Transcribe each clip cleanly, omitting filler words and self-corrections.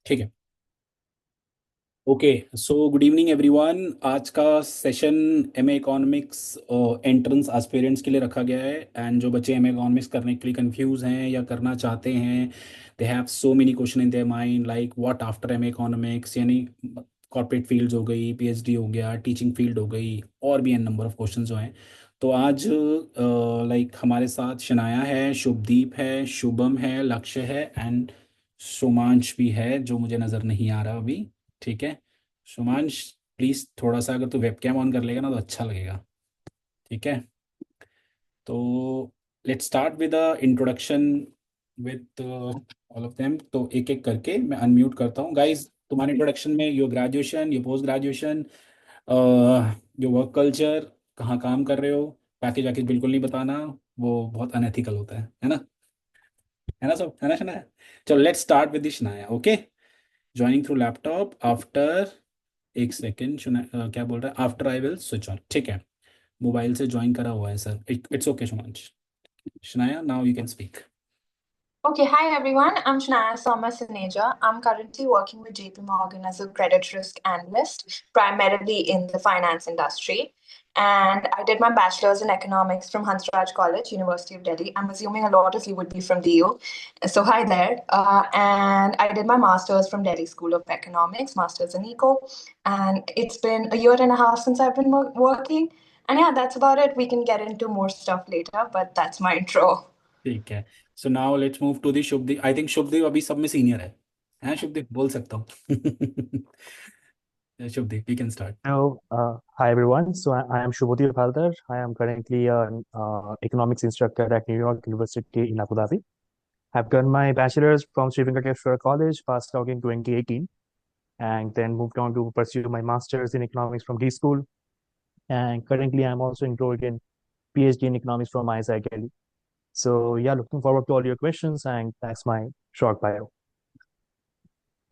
ठीक है। Okay, so good evening everyone. आज का session MA economics entrance aspirants के लिए रखा गया है। एंड जो बच्चे एमए इकोनॉमिक्स करने के लिए कंफ्यूज हैं या करना चाहते हैं, they have so many question in their mind, like what after MA economics, यानी कॉर्पोरेट फील्ड्स हो गई, पीएचडी हो गया, टीचिंग फील्ड हो गई, और भी एन नंबर ऑफ क्वेश्चन जो हैं। तो आज लाइक हमारे साथ शनाया है, शुभदीप है, शुभम है, लक्ष्य है, एंड शुमांश भी है जो मुझे नज़र नहीं आ रहा अभी। ठीक है, शुमांश, प्लीज थोड़ा सा अगर तू वेबकैम ऑन कर लेगा ना तो अच्छा लगेगा। ठीक है, तो let's start with introduction with all of them. तो एक एक करके मैं अनम्यूट करता हूँ। गाइस, तुम्हारे इंट्रोडक्शन में your graduation, your post graduation, your work culture, कहाँ काम कर रहे हो, पैकेज वैकेज बिल्कुल नहीं बताना, वो बहुत अनएथिकल होता है ना? है ना सब, है ना शनाया? चलो let's start with Shanaya. Okay, joining through laptop after, एक सेकेंड, क्या बोल रहा है? After I will switch on. ठीक है, मोबाइल से ज्वाइन करा हुआ है sir. It's okay Shumansh. Shanaya, now you can speak. Okay, hi everyone. I'm Shanaya Soma Saneja. I'm currently working with JP Morgan as a credit risk analyst, primarily in the finance industry. And I did my bachelor's in economics from Hansraj College, University of Delhi. I'm assuming a lot of you would be from DU. So, hi there. And I did my master's from Delhi School of Economics, master's in eco. And it's been a year and a half since I've been working. And yeah, that's about it. We can get into more stuff later, but that's my intro. ठीक है, so now let's move to the Shubhdeep. I think Shubhdeep अभी सब में senior है। हैं शुभदीप, बोल सकता हूँ। Shubhdeep, you can start. Hello, hi everyone. So I am Shubhodip Haldar. I am currently an economics instructor at New York University in Abu Dhabi. I've done my bachelor's from Sri Venkateswara College, passed out in 2018, and then moved on to pursue my master's in economics from D School. And currently, I'm also enrolled in PhD in economics from ISI Delhi. So yeah, looking forward to all your questions, and that's my short bio.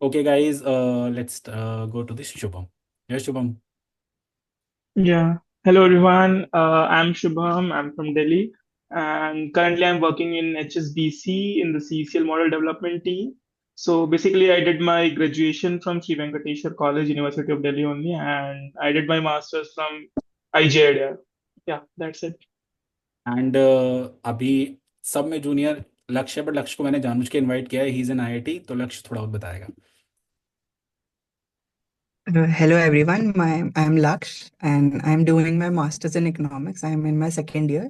Okay guys, let's go to this Shubham. Yes Shubham. Yeah. Hello, everyone. I'm Shubham. I'm from Delhi. And currently, I'm working in HSBC in the CCL model development team. So basically, I did my graduation from Sri Venkateswar College, University of Delhi only. And I did my master's from IJIDR. Yeah, that's it. And अभी सब में junior लक्ष्य है, but लक्ष्य को मैंने जानबूझ के इनवाइट किया है, ही इज एन आईआईटी, तो लक्ष्य थोड़ा और बताएगा। Hello everyone, I'm Laksh and I'm doing my master's in economics. I'm in my second year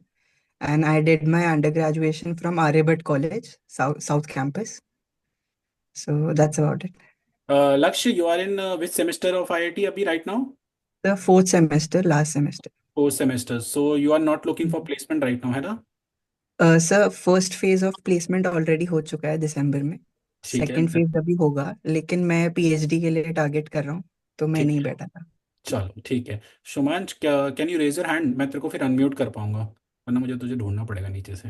and I did my undergraduation from Aryabhat College, South Campus. So that's about it. Lakshya, you are in which semester of IIT अभी right now? The fourth semester, last semester. Fourth semester, so you are not looking for placement right now, है ना? Sir first phase of placement already हो चुका है दिसंबर में। ठीक है, second phase अभी होगा, लेकिन मैं पीएचडी के लिए टारगेट कर रहा हूँ, तो मैं ठीक नहीं है, बैठा था। चलो ठीक है। शुमांश, क्या can you raise your hand? मैं तेरे को फिर अनम्यूट कर पाऊंगा, वरना मुझे तुझे ढूंढना पड़ेगा नीचे से।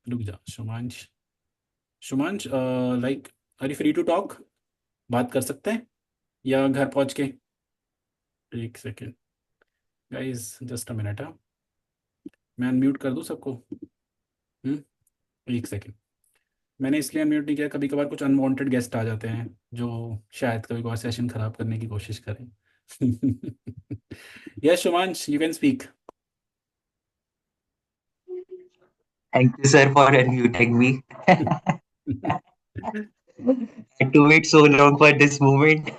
रुक जा Shumansh. Shumansh, like, are you free to talk? बात कर सकते हैं या घर पहुंच के? एक second guys, just a minute. हाँ, मैं अनम्यूट कर दूं सबको? एक सेकेंड। मैंने इसलिए अनम्यूट नहीं किया, कभी कभार कुछ अनवांटेड गेस्ट आ जाते हैं जो शायद कभी कभार सेशन खराब करने की कोशिश करें। Yes Shumansh, you can speak. Thank you, sir, for unmuting me. Had to wait so long for this moment.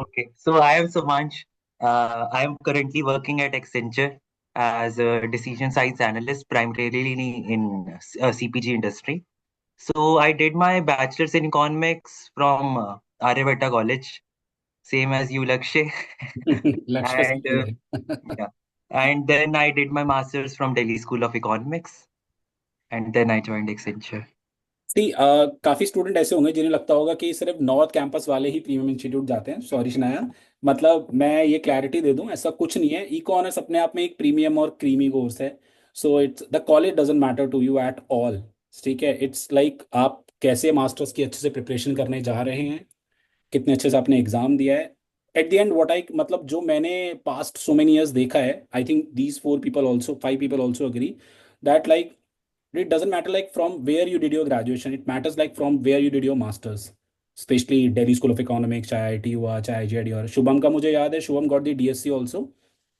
Okay, so I am Sumansh. I am currently working at Accenture as a decision science analyst, primarily in CPG industry. So I did my bachelor's in economics from Aryabhatta College, same as you, Lakshay. लक्ष्य का and senior है। yeah, and then I did my master's from Delhi School of Economics, and then I joined Accenture. सी, काफी student ऐसे होंगे जिन्हें लगता होगा कि सिर्फ नॉर्थ कैंपस वाले ही प्रीमियम इंस्टीट्यूट जाते हैं। सॉरी शनाया, मतलब मैं ये क्लैरिटी दे दूं, ऐसा कुछ नहीं है। इको ऑनर्स अपने आप में एक प्रीमियम और क्रीमी कोर्स है। So it's the college doesn't matter to you at all. ठीक है, इट्स लाइक आप कैसे मास्टर्स की अच्छे से प्रिपरेशन करने जा रहे हैं, कितने अच्छे से आपने एग्जाम दिया है। At the end what I, मतलब जो मैंने पास्ट सो मेनी ईयर्स देखा है, I think these four people also, five people also agree that like it doesn't matter like from where you did your graduation, it matters like from where you did your masters. Specially Delhi school of economics, चाहे IIT हुआ, चाहे आईजीआईडी। और शुभम का मुझे याद है, Shubham got the DSC also,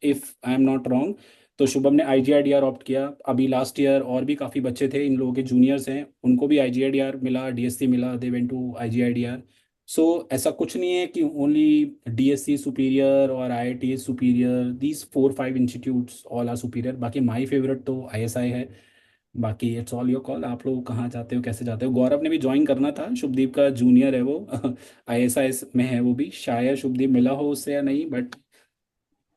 if I am not wrong. तो शुभम ने आईजीआईडीआर ऑप्ट किया। अभी लास्ट ईयर और भी काफ़ी बच्चे थे, इन लोगों के जूनियर्स हैं, उनको भी आईजीआईडीआर मिला, डीएससी मिला, they went to IGIDR. So ऐसा कुछ नहीं है कि ओनली डीएससी सुपीरियर और IIT superior, these 4-5 institutes all are superior. बाकी माई फेवरेट तो आईएसआई है। बाकी इट्स ऑल योर कॉल, आप लोग कहाँ जाते हो, कैसे जाते हो। गौरव ने भी ज्वाइन करना था, शुभदीप का जूनियर है वो आईएसआई में है वो भी। शायद शुभदीप मिला हो उससे या नहीं, बट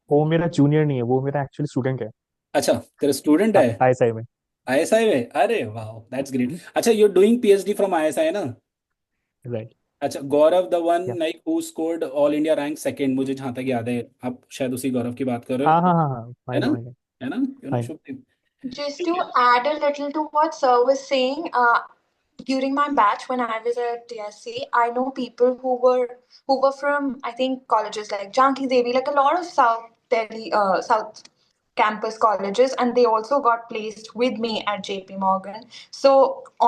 वो मेरा जूनियर नहीं है, वो मेरा एक्चुअली स्टूडेंट है अच्छा, तेरा स्टूडेंट है आईएसआई में। आईएसआई में। अरे वाह, दैट्स ग्रेट। अच्छा, you doing PhD from ISI ना। राइट। अच्छा, गौरव द वन या like who scored all India rank second, मुझे जहाँ तक याद है। आप शायद उसी गौरव की बात कर रहे हाँ हो, हाँ हाँ हाँ, है आई ना? No I know. है ना, आई नो। शुभदीप? Just ठीक to है। add a little to what Sir was saying, during my batch when I was at TSC, I know people who were from, I think, colleges like Janki Devi, like a lot of South Delhi, South campus colleges, and they also got placed with me at JP Morgan. So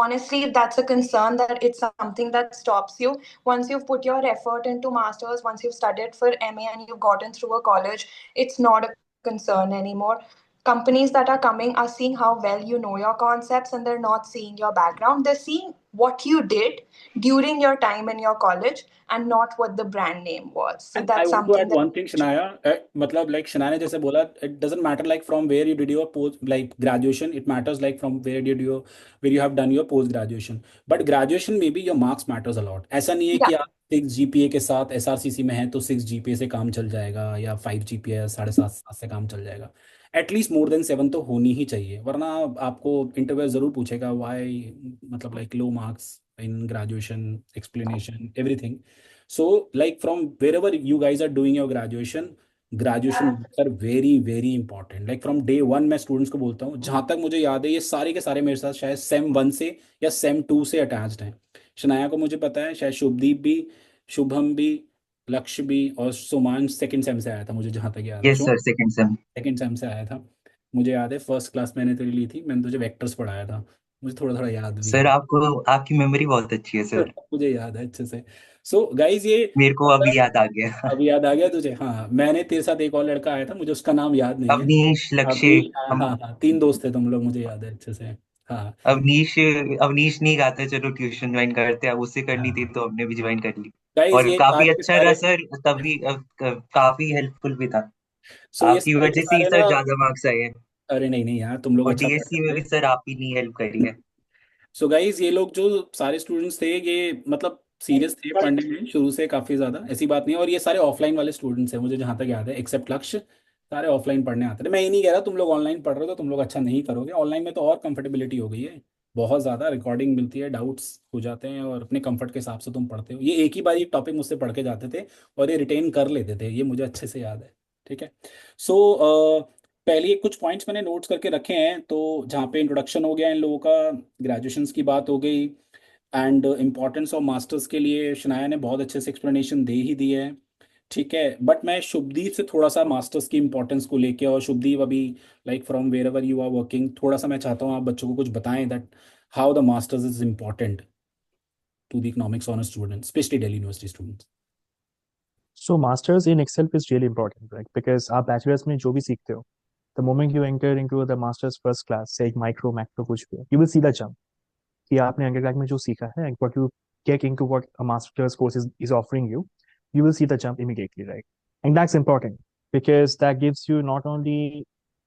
honestly, that's a concern, that it's something that stops you. Once you've put your effort into masters, once you've studied for MA and you've gotten through a college, it's not a concern anymore. Companies that are coming are seeing how well you know your concepts, and they're not seeing your background. They're seeing what you did during your time in your college and not what the brand name was. So And I that's want to something add that one thing, Shanaya. मतलब like Shanaya ने जैसे बोला, it doesn't matter like from where you did your post like graduation. It matters like from where you have done your post graduation. But graduation में भी your marks matters a lot. ऐसा नहीं है कि yeah. आप 6 GPA के साथ SRCC में हैं तो 6 GPA से काम चल जाएगा, या 5 GPA या 7.5 से काम चल जाएगा। एटलीस्ट मोर देन 7 तो होनी ही चाहिए, वरना आपको इंटरव्यू जरूर पूछेगा वाई, मतलब like low marks in graduation, explanation everything. So, like from wherever you guys are doing your graduation, graduation marks are very very important. Like from day one मैं students को बोलता हूँ, जहाँ तक मुझे याद है ये सारे के सारे मेरे साथ शायद सेम 1 से या सेम 2 से अटैच्ड हैं। शनाया को मुझे पता है, शायद शुभदीप भी, शुभम भी, लक्ष्य भी, और सुमान सेकंड सेम से आया था मुझे जहाँ तक याद है। Yes sir, second same. Second same से आया था। मुझे याद है फर्स्ट क्लास मैंने तेरी ली थी, मैंने तुझे वेक्टर्स पढ़ाया था, मुझे थोड़ा थोड़ा याद भी सर है। आपको, आपकी मेमोरी बहुत अच्छी है सर। मुझे याद है अच्छे से। सो गाइज ये मेरे को अभी याद आ गया। अब याद आ गया तुझे? हाँ, मैंने तेरे साथ एक और लड़का आया था, मुझे उसका नाम याद नहीं है। अवनीश, लक्ष्य। अभी हाँ हम हाँ हाँ, 3 दोस्त थे तुम लोग, मुझे याद है अच्छे से। हाँ अवनीश, अवनीश नहीं गाते, चलो ट्यूशन ज्वाइन करते हैं, अब उससे करनी थी हाँ। तो हमने भी ज्वाइन कर ली। गाइज और ये काफी सारे के अच्छा रहा सारे, सर, तभी काफी हेल्पफुल भी था। सो ये आपकी सारे के वजह से ही सारे सर ना, ज्यादा मार्क्स आए हैं। अरे नहीं नहीं यार, तुम लोग और अच्छा डीएससी में पढ़ते भी थे। सर आप ही नहीं हेल्प करी है। सो गाइज ये लोग जो सारे स्टूडेंट्स थे, ये मतलब सीरियस थे पढ़ने में शुरू से काफ़ी ज़्यादा, ऐसी बात नहीं है। और ये सारे ऑफलाइन वाले स्टूडेंट्स हैं मुझे जहाँ तक याद है, एक्सेप्ट लक्ष्य, सारे ऑफलाइन पढ़ने आते थे। मैं ये नहीं कह रहा तुम लोग ऑनलाइन पढ़ रहे हो तो तुम लोग अच्छा नहीं करोगे, ऑनलाइन में तो और कंफर्टेबिलिटी हो गई है, बहुत ज़्यादा रिकॉर्डिंग मिलती है, डाउट्स हो जाते हैं, और अपने कंफर्ट के हिसाब से तुम पढ़ते हो। ये एक ही बार ये टॉपिक मुझसे पढ़ के जाते थे और ये रिटेन कर लेते थे, ये मुझे अच्छे से याद है। ठीक है। सो पहले कुछ पॉइंट्स मैंने नोट्स करके रखे हैं, तो जहाँ पे इंट्रोडक्शन हो गया इन लोगों का, ग्रेजुएशंस की बात हो गई, एंड इम्पोर्टेंस ऑफ मास्टर्स के लिए शनाया ने बहुत अच्छे से एक्सप्लेनेशन दे ही दी है। ठीक है, बट मैं शुभदीप से थोड़ा सा मास्टर्स की इंपॉर्टेंस को लेके, और शुभदीप अभी like from wherever you are working, थोड़ा सा मैं चाहता हूँ आप बच्चों को कुछ बताएं that how the masters is important to the economics honours student, specially Delhi University students. So masters in itself is really important, right? Because आप बैचलर्स में जो भी सीखते हो, the moment you enter into the master's first class, say एक micro macro कुछ भी, you will see the jump कि आपने अंडरग्रेड में जो सीखा है and what you get into what a master's course is offering you, you will see the jump immediately, right? And that's important because that gives you not only,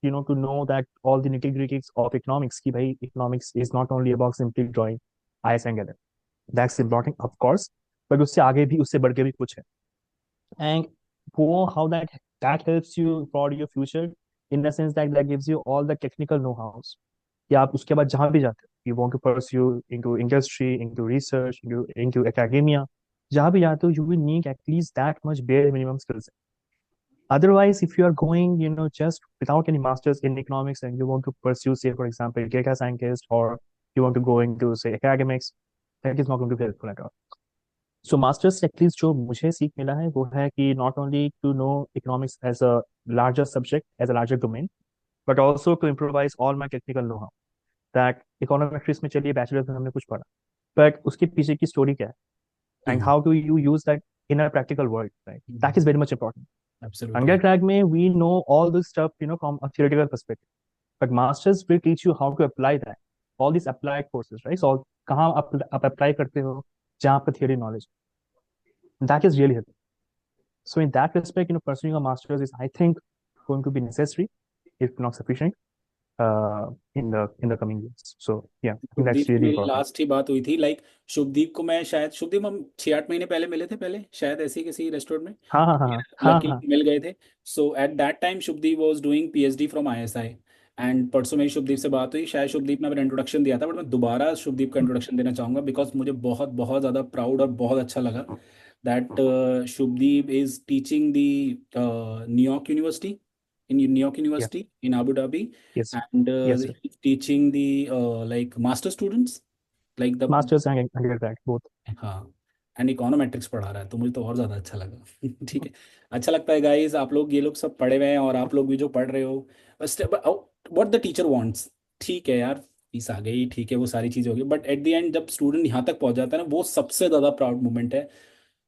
you know, to know that all the nitty-gritties of economics कि भाई economics is not only about simply drawing IS and LM. That's important, of course, but उससे आगे भी, उससे बढ़ के भी कुछ है। And वो how that helps you for your future, in the sense that gives you all the technical know-hows कि आप उसके बाद जहाँ भी जाते हो, you want to pursue into industry, into research, into academia, जहाँ भी जाते हो, you will need at least that much bare minimum skills. Otherwise, if you are going, you know, just without any masters in economics and you want to pursue, say, for example, data scientist, or you want to go into, say, academics, that is not going to be helpful at all. So masters at least जो मुझे सीख मिला है वो है कि not only to know economics as a larger subject, as a larger domain, but also to improvise all my technical know how. That econometrics में चलिए बैचलर्स में हमने कुछ पढ़ा, बट उसके पीछे की स्टोरी क्या है, and how do you use that in a practical world, right? That is very much important. Absolutely. Undergrad में we know all this stuff, from a theoretical perspective, but masters will teach you how to apply that, all these applied courses, right? So कहाँ आप apply करते हो जहाँ पर theory knowledge, that is really helpful. So in that respect, pursuing a master's is, I think, going to be necessary, if not sufficient, in the coming years. So yeah, I think Shubhdeep that's से really मेरी important. Last ही बात हुई थी, like Shubhdeep को मैं शायद, शुभदीप हम 6-8 महीने पहले मिले थे, पहले शायद ऐसे ही किसी रेस्टोरेंट में हाँ हाँ हाँ हाँ लकी हाँ मिल गए थे. So at that time Shubhdeep was doing PhD from ISI. And परसों मेरी शुभदीप से बात हुई, शायद शुभदीप ने अपना इंट्रोडक्शन दिया था, बट मैं दोबारा शुभदीप का इंट्रोडक्शन देना चाहूंगा, बिकॉज मुझे बहुत बहुत ज़्यादा प्राउड और बहुत अच्छा लगा that Shubhdeep is teaching the New York university, in New York yeah University in Abu Dhabi, yes and yes sir. he's teaching the like master students, like the, Masters and undergrad both. हाँ, and econometrics पढ़ा रहा है, तो मुझे तो और ज़्यादा अच्छा लगा. ठीक है, अच्छा लगता है गाइस, आप लोग ये लोग सब पढ़े हुए हैं और आप लोग भी जो पढ़ रहे हो, व्हाट द टीचर वांट्स. ठीक है यार, फीस आ गई, ठीक है, वो सारी चीज़ें हो गई, बट एट द एंड जब स्टूडेंट यहाँ तक पहुँच जाता है ना, वो सबसे ज़्यादा प्राउड मोमेंट है.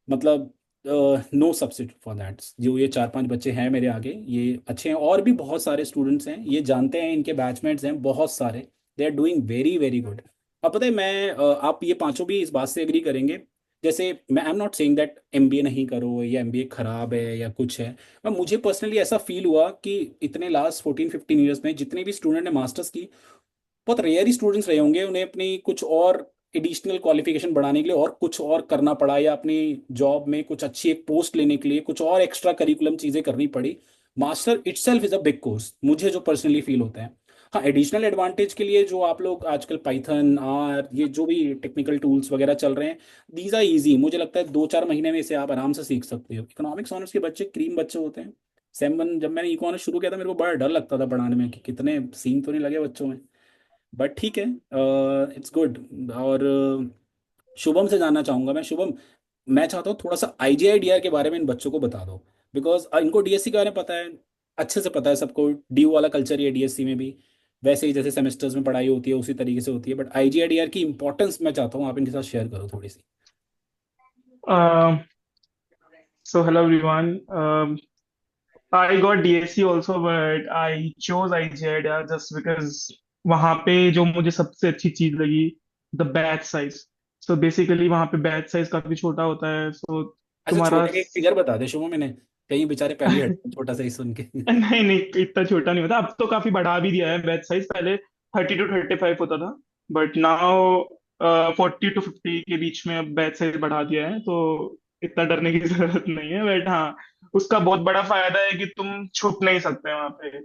मतलब नो सब्सिट्यूट फॉर दैट. जो ये 4-5 बच्चे हैं मेरे आगे, ये अच्छे हैं, और भी बहुत सारे स्टूडेंट्स हैं, ये जानते हैं, इनके बैचमेट्स हैं बहुत सारे, they are doing very very good. अब पता है, मैं आप ये पांचों भी इस बात से एग्री करेंगे. जैसे मैं आई am not saying that MBA नहीं करो या एमबीए खराब है या कुछ है, पर मुझे पर्सनली ऐसा फील हुआ कि इतने लास्ट 14-15 ईयर्स में जितने भी स्टूडेंट ने मास्टर्स की, बहुत रेयर ही स्टूडेंट्स रहे होंगे उन्हें अपनी कुछ और एडिशनल क्वालिफिकेशन बढ़ाने के लिए और कुछ और करना पड़ा, या अपनी जॉब में कुछ अच्छी एक पोस्ट लेने के लिए कुछ और एक्स्ट्रा करिकुलम चीज़ें करनी पड़ी. Master itself is a big course, मुझे जो पर्सनली फील होता है. हाँ, एडिशनल एडवांटेज के लिए जो आप लोग आजकल पाइथन, आर, ये जो भी टेक्निकल टूल्स वगैरह चल रहे हैं, दीज आर इजी. मुझे लगता है 2-4 महीने में इसे आप आराम से सीख सकते हो. इकोनॉमिक्स ऑनर्स के बच्चे क्रीम बच्चे होते हैं. सेम जब मैंने इकोनॉमिक्स शुरू किया था, मेरे को बड़ा डर लगता था पढ़ाने में कि कितने सीन तो नहीं लगे बच्चों में, बट ठीक है, इट्स गुड. और शुभम से जानना चाहूंगा मैं. शुभम, मैं चाहता हूँ थोड़ा सा आईजीआईडीआर के बारे में इन बच्चों को बता दो, बिकॉज इनको डीएससी के बारे में पता है, अच्छे से पता है सबको, ड्यू वाला कल्चर ही है डीएससी में भी, वैसे ही जैसे सेमेस्टर्स में पढ़ाई होती है उसी तरीके से होती है, बट आईजीआईडीआर की इंपॉर्टेंस मैं चाहता हूँ आप इनके साथ शेयर करो थोड़ी सी. Uh, so hello everyone. I got DSC also, but I chose IGIDR just because वहाँ पे जो मुझे सबसे अच्छी चीज लगी, the batch size. So basically वहाँ पे batch size काफी छोटा होता है, so अच्छा, तुम्हारा छोटे का एक फिगर बता दे शुभम, मैंने कहीं बेचारे पहले हट छोटा सा ही सुन के. नहीं नहीं, इतना छोटा नहीं होता, अब तो काफी बढ़ा भी दिया है बैच साइज. पहले 30 to 35 होता था, बट नाउ 40 to 50 के बीच में अब बैच साइज बढ़ा दिया है, तो इतना डरने की जरूरत नहीं है. बट हाँ, उसका बहुत बड़ा फायदा है कि तुम छुप नहीं सकते वहां पे.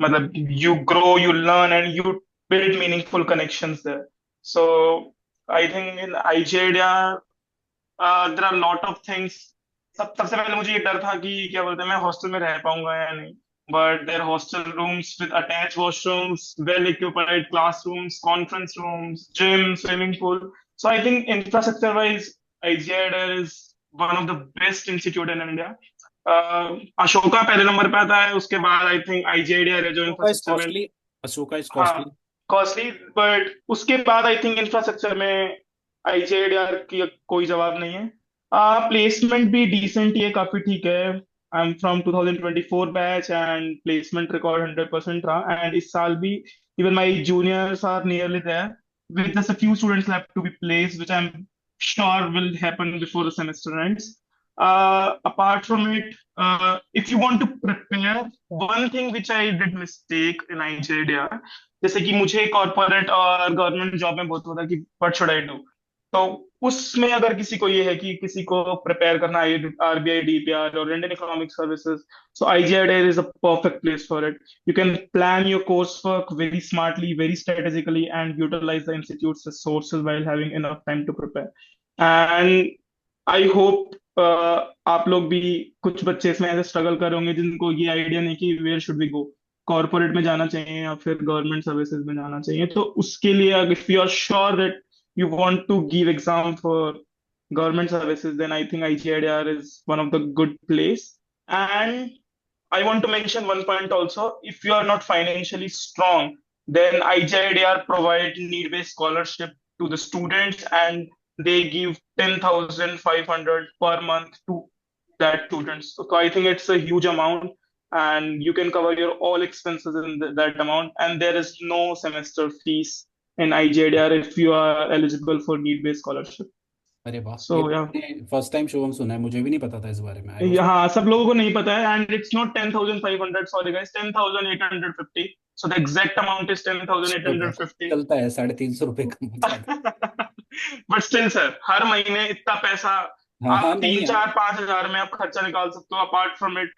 मतलब you grow, you learn and you build meaningful connections there. So I think in IGIDR there are lot of things. सबसे पहले मुझे ये डर था कि क्या बोलते हैं, मैं हॉस्टल में रह पाऊंगा या नहीं. But there hostel rooms with attach washrooms, well equipped classrooms, conference rooms, gym, swimming pool. So I think infrastructure wise IGIDR is one of the best institute in India. Ashoka पहले नंबर पे आता है, उसके बाद आई थिंक आईजीआईडीआर है जो Ashoka is infrastructure में. Costly, Ashoka is हाँ, कॉस्टली. कॉस्टली, बट उसके बाद आई थिंक इंफ्रास्ट्रक्चर में आईजीआईडीआर की कोई जवाब नहीं है. प्लेसमेंट भी डिसेंट ही है, काफी ठीक है. I am from 2024 batch and placement record 100% रहा. एंड इस साल भी even my juniors are nearly there with just a few students left to be placed, which I'm sure will happen before the semester ends. Apart from it, if you want to prepare, one thing which I did mistake in IJDR, जैसे कि मुझे corporate और government job में बहुत होता है कि what should I do. तो उसमें अगर किसी को ये है कि किसी को प्रिपेयर करना है आरबीआई, डीपीआर और Indian economic services, so IGIDR is a perfect place for it. You can plan your coursework very smartly, very strategically, and utilize the institute's resources while having enough time to prepare. And I hope आप लोग भी, कुछ बच्चे इसमें ऐसे struggle कर रहे होंगे जिनको ये आइडिया नहीं कि where should we go, corporate में जाना चाहिए या फिर गवर्नमेंट सर्विसेज में जाना चाहिए. तो उसके लिए if you are sure that you want to give exam for government services, then I think IGIDR is one of the good place. And I want to mention one point also. If you are not financially strong, then IGIDR provide need-based scholarship to the students, and they give 10,500 per month to that students. So I think it's a huge amount, and you can cover your all expenses in that amount. And there is no semester fees in IGIDR if you are eligible for need-based scholarship. अरे वाह, ये So तो yeah, मैंने first time Shubham सुना है, मुझे भी नहीं पता था इस बारे में। आई वाज यहाँ सब लोगों को नहीं पता है, and it's not 10,500, sorry guys, 10,850. So the exact amount is ₹10,850. चलता है, 350 रुपये कम हो जाता है। बट स्टिल सर, हर महीने इतना पैसा हाँ हाँ, आप नहीं तीन यार, चार 5,000 में आप खर्चा निकाल सकते हो. Apart from it,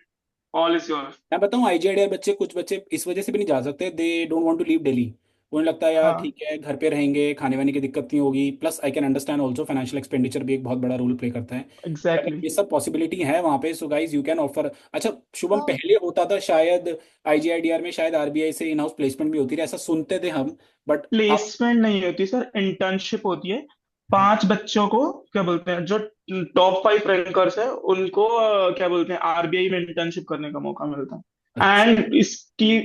all is your. मैं बताऊँ आईजीआईडीआर बच्चे, कुछ बच्चे इस वजह से भी नहीं जा सकते, they don't want to leave Delhi. उन्हें लगता है यार हाँ, ठीक है, घर पे रहेंगे, खाने वाने की दिक्कत नहीं होगी, plus I can understand also financial expenditure भी एक बहुत बड़ा रोल प्ले करता है। But exactly. ये सब पॉसिबिलिटी है वहाँ पे, so guys you can offer. अच्छा शुभम, Oh, पहले होता था शायद आईजीआईडीआर में, शायद आरबीआई से इन हाउस प्लेसमेंट भी होती है, ऐसा सुनते थे हम, बट अब प्लेसमेंट नहीं होती सर, इंटर्नशिप होती है. 5 बच्चों को क्या बोलते हैं, जो टॉप 5 रैंकर्स है उनको क्या बोलते हैं, आरबीआई में इंटर्नशिप करने का मौका मिलता है. अच्छा एंड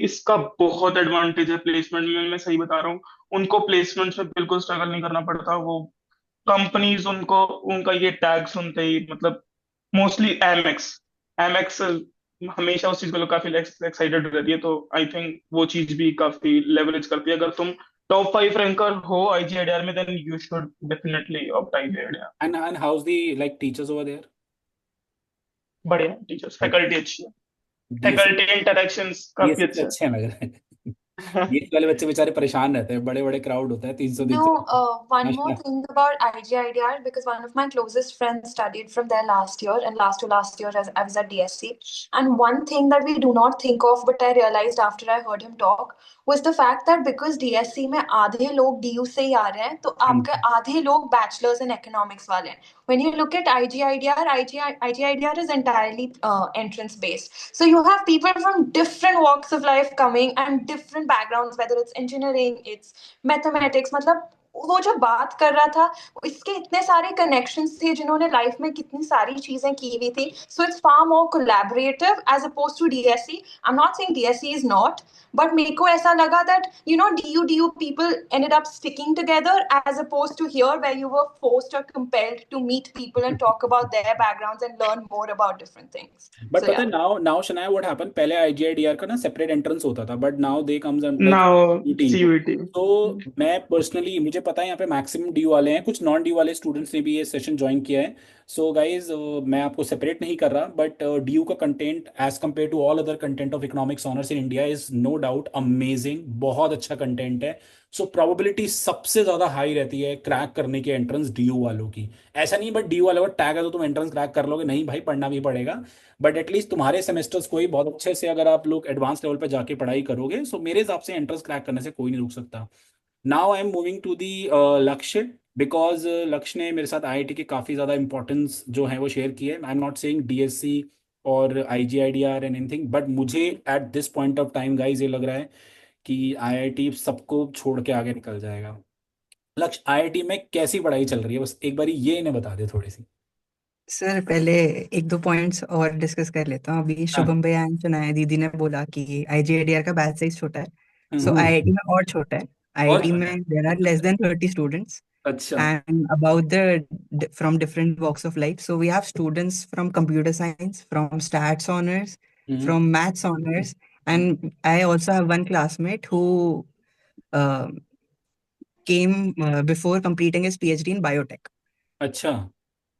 इसका बहुत एडवांटेज है प्लेसमेंट में, मैं सही बता रहा हूँ. उनको प्लेसमेंट में बिल्कुल स्ट्रगल नहीं करना पड़ता. वो कंपनीज उनको, उनका ये टैग सुनते ही, मतलब मोस्टली एमएक्स एमएक्स हमेशा उस चीज को लोग काफी एक्साइटेड रहती है. तो आई थिंक वो चीज भी काफी लेवरेज करती है. अगर तुम टॉप 5 रैंकर हो आईजीआईडीआर में, then you should definitely opt IGIDR. And how's the like teachers over there? बढ़िया टीचर्स, फैकल्टी अच्छी है, डीएससी, फैकल्टी इंटरेक्शंस काफी डीएससी पे अच्छे अच्छे हैं लग रहे हैं। डीएससी वाले बच्चे बेचारे परेशान रहते हैं, बड़े बड़े क्राउड होता है, 300 दिन से। one more thing about IGIDR, because one of my closest friends studied from there last year, and last to last year as I was at DSC. And one thing that we do not think of, but I realized after I heard him talk, was the fact that because DSC में आधे लोग DU से ही आ रहे हैं, तो आपके आधे लोग bachelors in economics वाले हैं. When you look at IGIDR is entirely entrance based. So you have people from different walks of life coming and different backgrounds, whether it's engineering, it's mathematics. मतलब वो जो बात कर रहा था, इसके इतने सारे कनेक्शंस थे जिन्होंने लाइफ में कितनी सारी चीजें की हुई थी. So it's far more collaborative as oppose to DSC. I am not saying DSC is not, but मेरे को ऐसा लगा that DU people ended up sticking together as opposed to here where you were forced or compelled to meet people and talk about their backgrounds and learn more about different things. But So पता है, yeah. Now Shanaya what happen, पहले IGIDR का ना separate entrance होता था, but now they comes like now UT. CUET. तो मैं personally, मुझे पता है यहाँ पे मैक्सिमम डी वाले हैं, कुछ नॉन डी वाले स्टूडेंट्स ने भी ये सेशन ज्वाइन किया है। सो गाइज मैं आपको सेपरेट नहीं कर रहा, बट डी यू का content as compare to all other content of economics honours in India is no doubt amazing, बहुत अच्छा कंटेंट है। सो प्रोबेबिलिटी सबसे ज्यादा हाई रहती है क्रैक करने की एंट्रेंस डीयू वालों की। ऐसा नहीं बट डीयू वालों का टैग है तो तुम एंट्रेंस क्रैक कर लोगे, नहीं भाई, पढ़ना भी पड़ेगा। बट एटलीस्ट तुम्हारे सेमेस्टर्स को ही बहुत अच्छे से अगर आप लोग एडवांस लेवल पे जाके पढ़ाई करोगे, सो मेरे हिसाब से एंट्रेंस क्रैक करने से कोई नहीं रुक सकता। Now I am moving to the Lakshya, because लक्ष्य ने मेरे साथ आईआईटी की काफ़ी ज़्यादा इंपॉर्टेंस जो है वो शेयर की है। I am not saying DSC और आईजीआईडीआर एंड एनीथिंग, बट मुझे at this point of time guys ये लग रहा है कि आईआईटी सबको छोड़ के आगे निकल जाएगा। लक्ष्य, आईआईटी में कैसी पढ़ाई चल रही है, बस एक बारी ये इन्हें बता दे थोड़ी सी। सर पहले एक दो पॉइंट्स और डिस्कस कर लेता हूँ. अभी हाँ। शुभम भैया एंड सुनाया दीदी ने बोला कि आईजीआईडीआर का बैच साइज छोटा है. सो हम्म। आईआईटी में और छोटा है. और आईआईटी छोटा है? में there are less than 30 students अच्छा। and about the from different walks of life. So we have students from computer science, from stats honors, hmm. from maths honors, and I also have one classmate who uh, came before completing his PhD in biotech. अच्छा।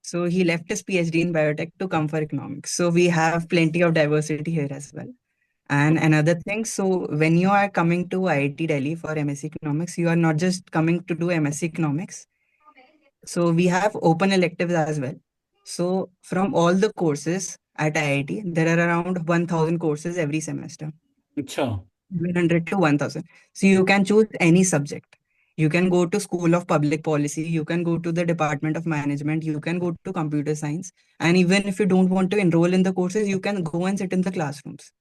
So he left his PhD in biotech to come for economics. So we have plenty of diversity here as well. And another thing, so when you are coming to IIT Delhi for MSc Economics, you are not just coming to do MSc Economics. So we have open electives as well. So from all the courses at IIT, there are around 1,000 courses every semester, अच्छा। 700 to 1,000. So you can choose any subject. You can go to School of Public Policy, you can go to the Department of Management, you can go to Computer Science. And even if you don't want to enroll in the courses, you can go and sit in the classrooms.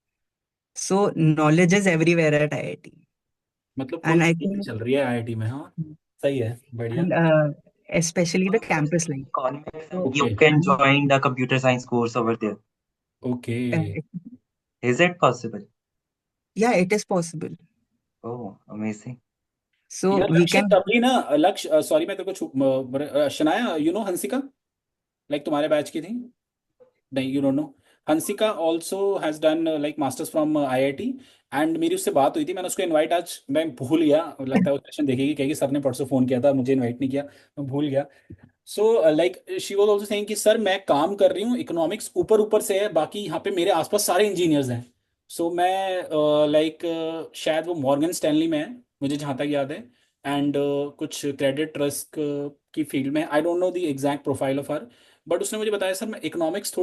So knowledge is everywhere at IIT. मतलब full And I speed think, चल रही है IIT में, हाँ। सही है, बढ़िया। and especially the campus life. Economics, So, you okay. can join the computer science course over there. Okay. uh, Is it possible? yeah, it is possible. Oh, amazing. So यार we लक्ष्य can. तभी ना, लक्ष्य sorry मैं तेरे को Shanaya, you know Hansika, like तुम्हारे batch की थी, नहीं you don't know, Hansika also has done like masters from IIT, and मेरी उससे बात हुई थी, मैंने उसको इनवाइट, आज मैं भूल गया, लगता है वो सेशन देखेगी, कहेगी सर ने परसों फोन किया था मुझे इनवाइट नहीं किया, मैं भूल गया। So like she was also saying कि सर मैं काम कर रही हूँ, इकोनॉमिक्स ऊपर ऊपर से है, बाकी यहाँ पे मेरे आसपास सारे इंजीनियर्स हैं। सो मैं लाइक शायद वो मॉर्गन स्टैनली में है, मुझे जहाँ तक याद है, एंड कुछ क्रेडिट रिस्क की फील्ड में, आई don't know the exact profile of her, but उसने मुझे बताया सर मैं इकोनॉमिक्स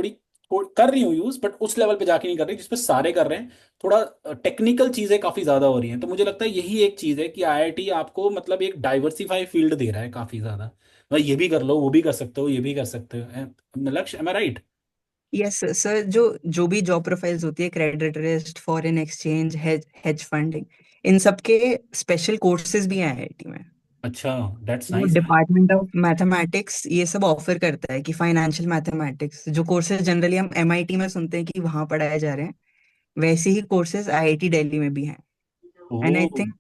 कर रही हूँ यूज, बट उस लेवल पे जाके नहीं कर रही जिस पे सारे कर रहे हैं, थोड़ा टेक्निकल चीजें काफी ज्यादा हो रही हैं। तो मुझे लगता है यही एक चीज है कि आईआईटी आपको मतलब एक डाइवर्सिफाई फील्ड दे रहा है काफी ज्यादा, भाई ये भी कर लो, वो भी कर सकते हो, ये भी कर सकते हो। Lakshya, am I right? Yes sir, जो जो भी जॉब प्रोफाइल्स होती है, credit risk, foreign exchange, hedge hedge funding, इन सब के स्पेशल कोर्सेज भी हैं आईआईटी में। अच्छा, दैट्स वो नाइस। डिपार्टमेंट ऑफ मैथमेटिक्स ये सब ऑफर करता है कि फाइनेंशियल मैथमेटिक्स जो कोर्सेज जनरली हम एमआईटी में सुनते हैं कि वहां पढ़ाए जा रहे हैं, वैसे ही कोर्सेज आईआईटी दिल्ली में भी हैं। And I oh. Think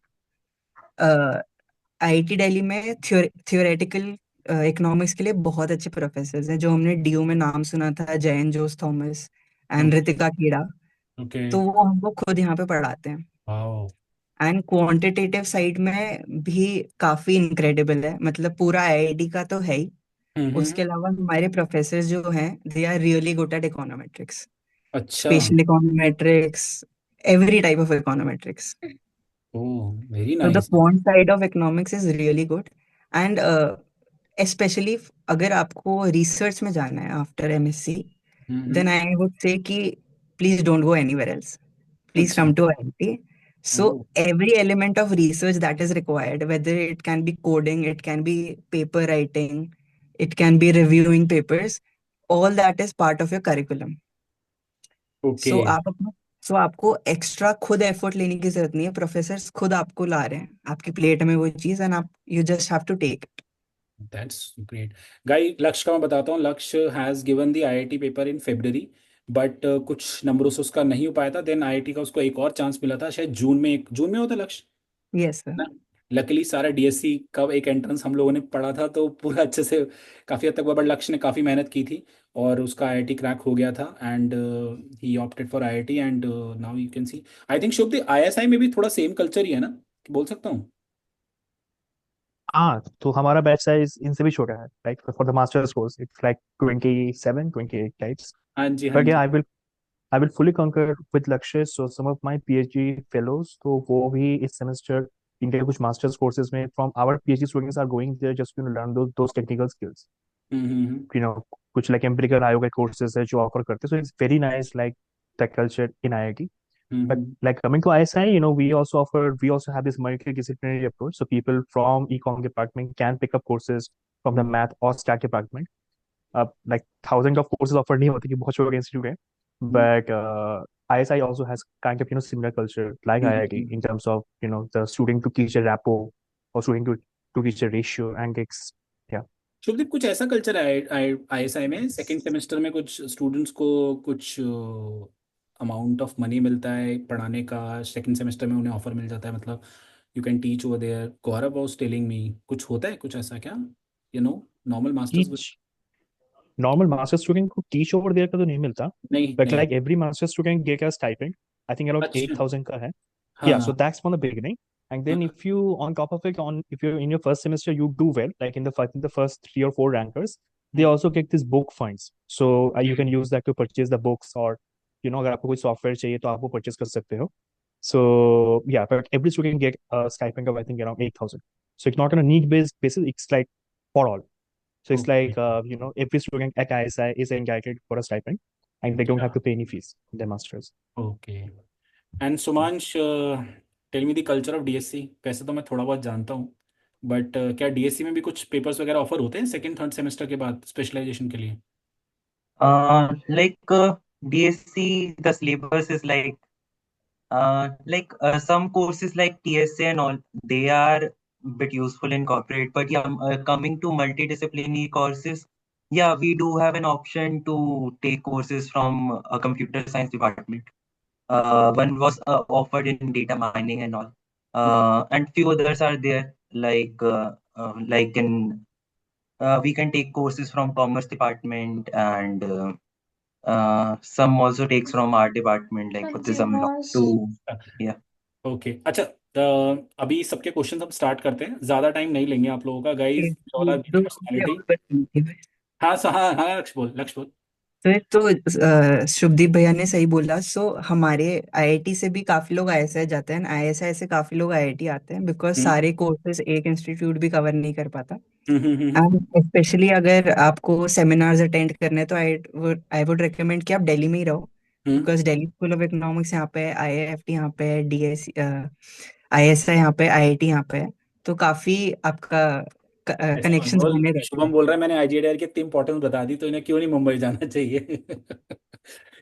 IIT Delhi में थियोरेटिकल इकोनॉमिक्स के लिए बहुत अच्छे प्रोफेसर हैं, जो हमने डीयू में नाम सुना था, Jayan Jose Thomas and okay. Ritika Khera. Okay. तो वो हमको खुद यहाँ पे पढ़ाते हैं। वाओ। एंड क्वांटिटेटिव साइड में भी काफी इनक्रेडिबल है, मतलब पूरा आईआईटी का तो है ही, हम्म। उसके अलावा हमारे प्रोफेसर जो हैं they are really good at econometrics, अच्छा। Special econometrics, every type of econometrics. Oh, very So the nice. quant side of economics is really good. And especially अगर आपको रिसर्च में जाना है after MSc, then hmm. I would say कि please don't go anywhere else. Please अच्छा। come to IIT. So oh. every element of research that is required, whether it can be coding, it can be paper writing, it can be reviewing papers, all that is part of your curriculum. Okay. So आप अपना सो आपको extra खुद effort लेने की जरूरत नहीं है, professor खुद आपको ला रहे हैं आपकी प्लेट में वो चीज, एंड आप you just have to take it. That's great. Guy, Lakshya का मैं बताता हूँ, Lakshya has given the IIT paper in February, but कुछ नंबरों से उसका नहीं हो पाया था, देन आईआईटी का उसको एक और चांस मिला था शायद जून में, एक जून में होता है लक्ष्य यस सर। ना। लकीली सारा डीएससी का एक एंट्रेंस हम लोगों ने पढ़ा था, तो पूरा अच्छे से काफ़ी हद तक हुआ, बट लक्ष्य ने काफ़ी मेहनत की थी और उसका आईआईटी क्रैक हो गया था, and he opted for IIT, and now you can see, I think Shubh ISI में भी थोड़ा सेम कल्चर ही है ना, बोल सकता हूँ? हाँ, तो हमारा बैच साइज इनसे भी छोटा है, like for the masters course it's like 27-28 types. हाँ जी, हाँ बट या जी। I will fully concur with Lakshya. So some of my PhD fellows, तो वो भी इस सेमेस्टर इनके कुछ मास्टर्स कोर्सेज में from our PhD students are going there just to learn those technical skills, hmm. You know. कुछ like empirical आयोग के कोर्सेज है जो ऑफर करते हैं, so it's very nice like tech culture in IIT. But hmm. like coming to ISI, we also have this multidisciplinary approach. So people from econ department can pick up courses from the math or stat department. Like thousands of courses offered नहीं होते कि बहुत छोटे institute है. हम्म। But ISI also has kind of similar culture like IIT hmm. in terms of the student to teacher rapport or student to teacher ratio and it's yeah. Shubhdeep, कुछ ऐसा culture है ISI में सेकेंड सेमेस्टर में कुछ students को कुछ amount of money मिलता है पढ़ाने का, सेकेंड सेमेस्टर में उन्हें ऑफर मिल जाता है, मतलब you can teach over there, Gaurav was telling me, कुछ होता है कुछ ऐसा क्या, यू नो, नॉर्मल मास्टर्स में? Teach normal master student को teach over there का तो नहीं मिलता. नहीं But नहीं। like every master student get a stipend. I think around अच्छा। 8,000 का है. हाँ Yeah, so हाँ that's from the beginning. And then हाँ। if you on top of it, on if you're in your first semester, you do well, like in the first 3 or 4 rankers, they hmm. also get this book funds. So you can use that to purchase the books or अगर आपको कोई software चाहिए तो आप वो purchase कर सकते हो. So yeah, but every student get a stipend of I think around 8,000. So it's not on a need based basis. It's like for all. So it's okay. like every student at ISI is entitled for a stipend, and they don't have to pay any fees in their masters. Okay. And Sumansh, tell me the culture of DSC. वैसे तो मैं थोड़ा बहुत जानता हूँ, but क्या DSC में भी कुछ पेपर्स वगैरह ऑफर होते हैं सेकंड थर्ड सेमेस्टर के बाद स्पेशलाइजेशन के लिए? Like DSC, the syllabus is some courses like TSA and all, they are bit useful in corporate. But yeah, coming to multidisciplinary courses, yeah, we do have an option to take courses from a computer science department. One was offered in data mining and all. and few others are there like in we can take courses from commerce department and some also takes from art department like Buddhism law. So yeah. Okay अच्छा, अभी सबके question हम start करते हैं, ज्यादा time नहीं लेंगे आप लोगों का गाइस। पर्सनालिटी। हाँ हाँ हाँ, लक्ष्य बोल, लक्ष्य बोल। शुभदीप भैया ने सही बोला। हमारे आईआईटी से भी काफी लोग आईएसआई जाते हैं, आईएसआई से काफी लोग आईआईटी आते हैं, बिकॉज सारे कोर्सेज एक इंस्टीट्यूट भी कवर नहीं कर पाता। एंड स्पेशली अगर आपको सेमिनार्स अटेंड करने हैं तो आई वुड रिकमेंड कि आप दिल्ली में ही रहो, because Delhi school of economics यहाँ पे है, आईआईएफटी यहाँ पे है, डीएस आईएसआई यहाँ पे, आईआईटी यहाँ पे है, तो काफी आपका कनेक्शंस बने रहते शुभम हैं। बोल रहा है मैंने आईजीआईडीआर की इतनी इंपॉर्टेंस बता दी तो इन्हें क्यों नहीं मुंबई जाना चाहिए।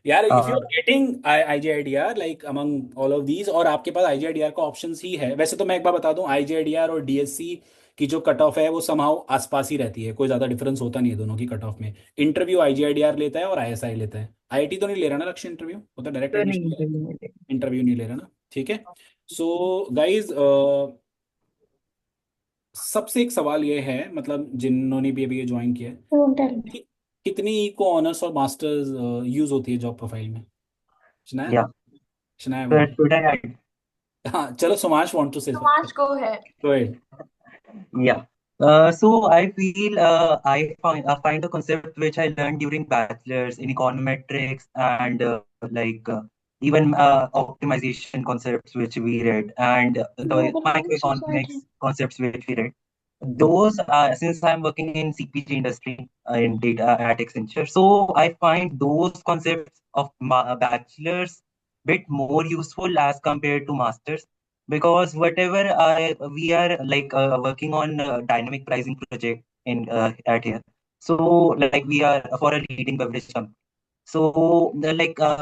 यार if you are getting IGIDR like among all of these, और आपके पास आईजीआईडीआर का ऑप्शंस ही है। वैसे तो मैं एक बार बता दूं, आईजीआईडीआर और डीएससी की जो कट ऑफ है वो समहाउ आसपास ही रहती है, कोई ज्यादा डिफरेंस होता नहीं है दोनों की कट ऑफ में। इंटरव्यू आईजीआईडीआर लेता है और आईएसआई लेता है। आईआईटी तो नहीं ले रहा ना लक्ष्य इंटरव्यू, वो तो डायरेक्ट तो नहीं एडमिशन, इंटरव्यू नहीं ले रहा ना। ठीक है। सो गाइज सबसे एक सवाल ये है, मतलब जिन्होंने भी अभी ये ज्वाइन किया है, कि कितनी को ऑनर्स और मास्टर्स यूज होती है जॉब प्रोफाइल में? शनाया, Yeah. शनाया So बोल। should I add? हाँ चलो, सुमाश वांट टू से Sumansh, go ahead. Go ahead. Yeah. So I feel I find a concept which I learned during bachelor's in econometrics and even optimization concepts which we read and the microeconomics concepts which we read. Those since I'm working in CPG industry in data at Accenture, so I find those concepts of bachelor's bit more useful as compared to masters because whatever we are working on dynamic pricing project in at here. So like we are for a leading beverage company. So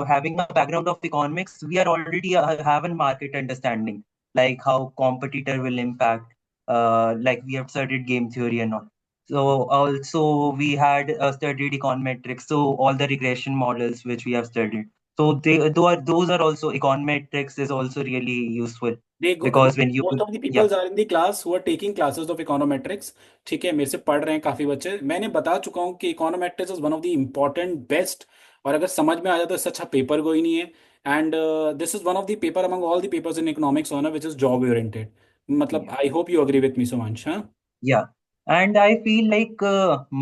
having a background of economics, we are already have a market understanding like how competitor will impact. Like we have studied game theory and all. So also we had studied econometrics. So all the regression models which we have studied. So those are also econometrics is also really useful they go, because when you most of the yeah people are in the class who are taking classes of econometrics। ठीक है, मेरे से पढ़ रहे हैं काफी बच्चे। मैंने बता चुका हूँ कि econometrics is one of the important best, और अगर समझ में आ जाता है इससे अच्छा पेपर कोई नहीं है। And this is one of the paper among all the papers in economics honour which is job oriented. मतलब I hope you agree with me Sumansh. हाँ yeah. And I feel like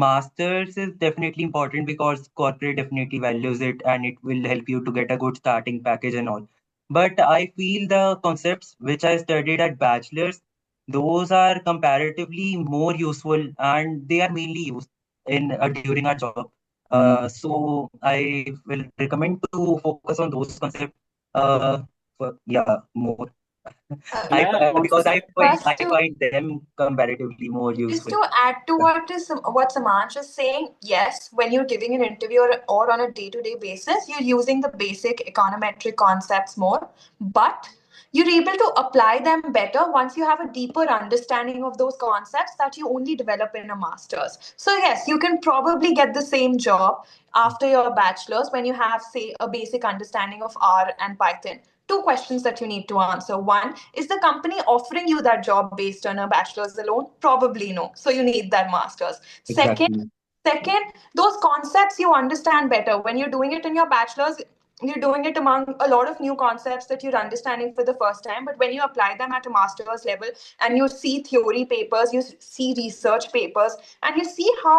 masters is definitely important because corporate definitely values it and it will help you to get a good starting package and all. But I feel the concepts which I studied at bachelor's, those are comparatively more useful and they are mainly used in during our job. So I will recommend to focus on those concepts. More. Shania wants to Because say I find them comparatively more Just useful. to add to what Samansh is saying, yes, when you're giving an interview or on a day-to-day basis, you're using the basic econometric concepts more, but you're able to apply them better once you have a deeper understanding of those concepts that you only develop in a master's. So yes, you can probably get the same job after your bachelor's when you have, say, a basic understanding of R and Python. Two questions that you need to answer. One, is the company offering you that job based on a bachelor's alone? Probably no. So you need that master's. Exactly. Second, those concepts you understand better when you're doing it in your bachelor's. You're doing it among a lot of new concepts that you're understanding for the first time, but when you apply them at a master's level and you see theory papers, you see research papers, and you see how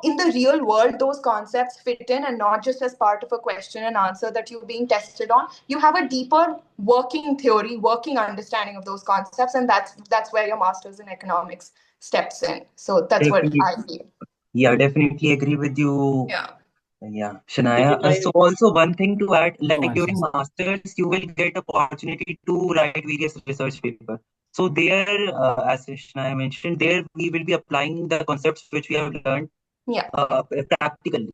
in the real world those concepts fit in, and not just as part of a question and answer that you're being tested on, you have a deeper working theory, working understanding of those concepts, and that's where your master's in economics steps in. So that's what Definitely. I feel. Yeah, definitely agree with you. Yeah. Yeah, Shania. So also one thing to add, like Sumash, during yes. masters, you will get opportunity to write various research papers. So there, as Shania mentioned, there we will be applying the concepts which we have learned Yeah. practically,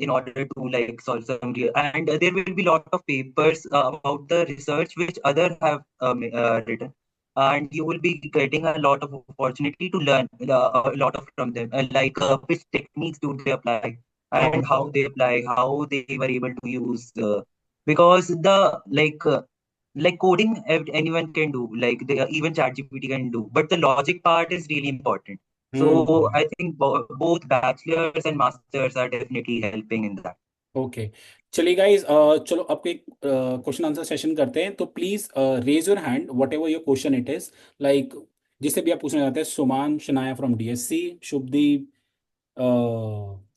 in order to like solve some real. And there will be lot of papers about the research which other have written, and you will be getting a lot of opportunity to learn a lot of from them, which techniques do they apply and how they apply, how they were able to use. Because the like coding, anyone can do, like even ChatGPT can do, but the logic part is really important. So I think both bachelors and masters are definitely helping in that. Okay, चलिए guys, चलो आपको एक question answer session करते हैं, तो please raise your hand whatever your question it is, like जिससे भी आप पूछना चाहते हैं। Suman Shanaya from DSC, Shubhdeep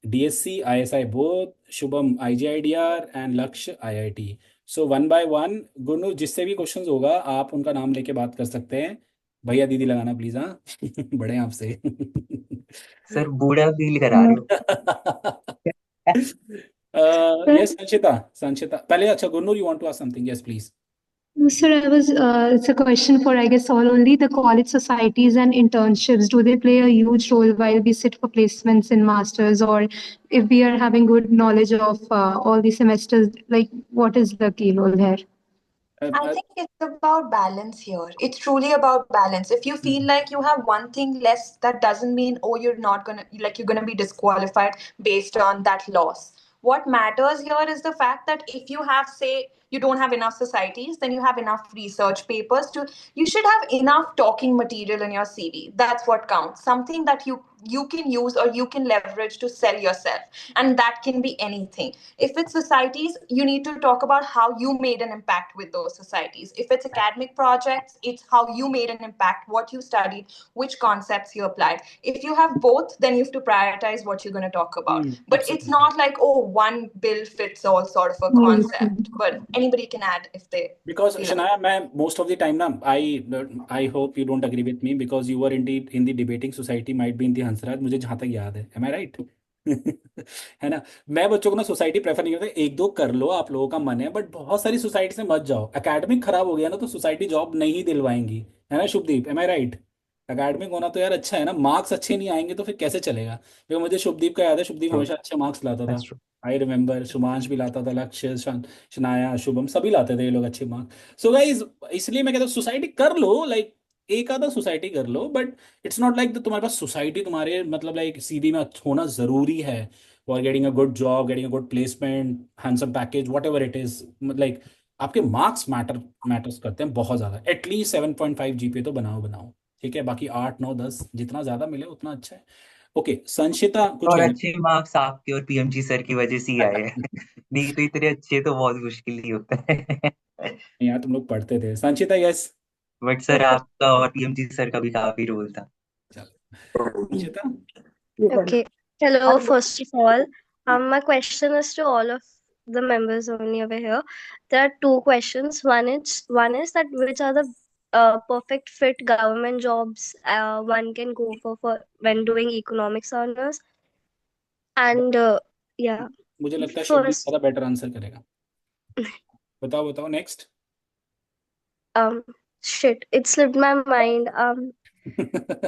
DSC, ISI both, Shubham IGIDR and Lakshya IIT. So one by one, Gurnoor जिससे भी क्वेश्चन होगा आप उनका नाम लेके बात कर सकते हैं। भैया दीदी लगाना प्लीज, हाँ बड़े हैं आपसे सर बूढ़ा फील करा रहे हो। यस संचिता, संचिता पहले। अच्छा Gurnoor, you want to ask something? Yes please. Sir, it's a question for, I guess, all only the college societies and internships. Do they play a huge role while we sit for placements in masters, or if we are having good knowledge of all the semesters, like what is the key role here? I think it's about balance here. It's truly about balance. If you feel like you have one thing less, that doesn't mean, oh, you're gonna be disqualified based on that loss. What matters here is the fact that if you have, say, you don't have enough societies, then you have enough research papers to, you should have enough talking material in your CV. That's what counts. Something that you can use or you can leverage to sell yourself. And that can be anything. If it's societies, you need to talk about how you made an impact with those societies. If it's academic projects, it's how you made an impact, what you studied, which concepts you applied. If you have both, then you have to prioritize what you're going to talk about. But it's not like, oh, one bill fits all sort of a concept. But anybody can add if they. Because Shania, मैं most of the time ना, I hope you don't agree with me because you were in the debating society, might be in the Hansraj, मुझे जहाँ तक याद है, am I right? है ना, मैं बच्चों को ना सोसाइटी प्रेफर नहीं करता। एक दो कर लो, आप लोगों का मन है, बट बहुत सारी सोसाइटी से मत जाओ। एकेडमिक खराब हो गया ना तो सोसाइटी जॉब नहीं दिलवाएंगी, है ना Shubhdeep, M I right? Academic होना तो यार अच्छा है ना, मार्क्स अच्छे नहीं आएंगे तो फिर कैसे चलेगा? क्योंकि मुझे शुभदीप का याद है, शुभदीप True. हमेशा अच्छे मार्क्स लाता था। That's true. I remember, Shubhansh भी लाता था, लक्ष्य, शनाया, शुभम सभी लाते थे ये लोग अच्छे मार्क्स। सो गाइज, इसलिए मैं कहता हूँ सोसाइटी कर लो, लाइक एक आधा सोसाइटी कर लो, बट इट्स नॉट लाइक तुम्हारे पास सोसाइटी तुम्हारे मतलब लाइक सीवी में होना जरूरी है for getting a good job, getting a good placement, handsome package, what ever it is. Like आपके मार्क्स मैटर्स करते हैं बहुत ज्यादा। एटलीस्ट 7.5 जीपीए तो बनाओ बनाओ, ठीक है? बाकी 8 9 10 जितना ज्यादा मिले उतना अच्छा है। ओके, संशिता कुछ और कहना? अच्छे मार्क्स आपके और पीएमजी सर की वजह से ही आए हैं। नहीं तो इतने अच्छे तो बहुत मुश्किल ही होता है। यार तुम लोग पढ़ते थे। संचिता यस। बट सर आपका और पीएमजी सर का भी काफी रोल था। चलो संचिता। Okay. Hello, first of all. My question is to all of the members only over here. There are two questions. One is that which are the perfect fit government jobs one can go for when doing economics honors. And yeah, मुझे लगता है Shubhdeep first, ज़्यादा better answer करेगा। बताओ बताओ next. shit, it slipped my mind. मेरे को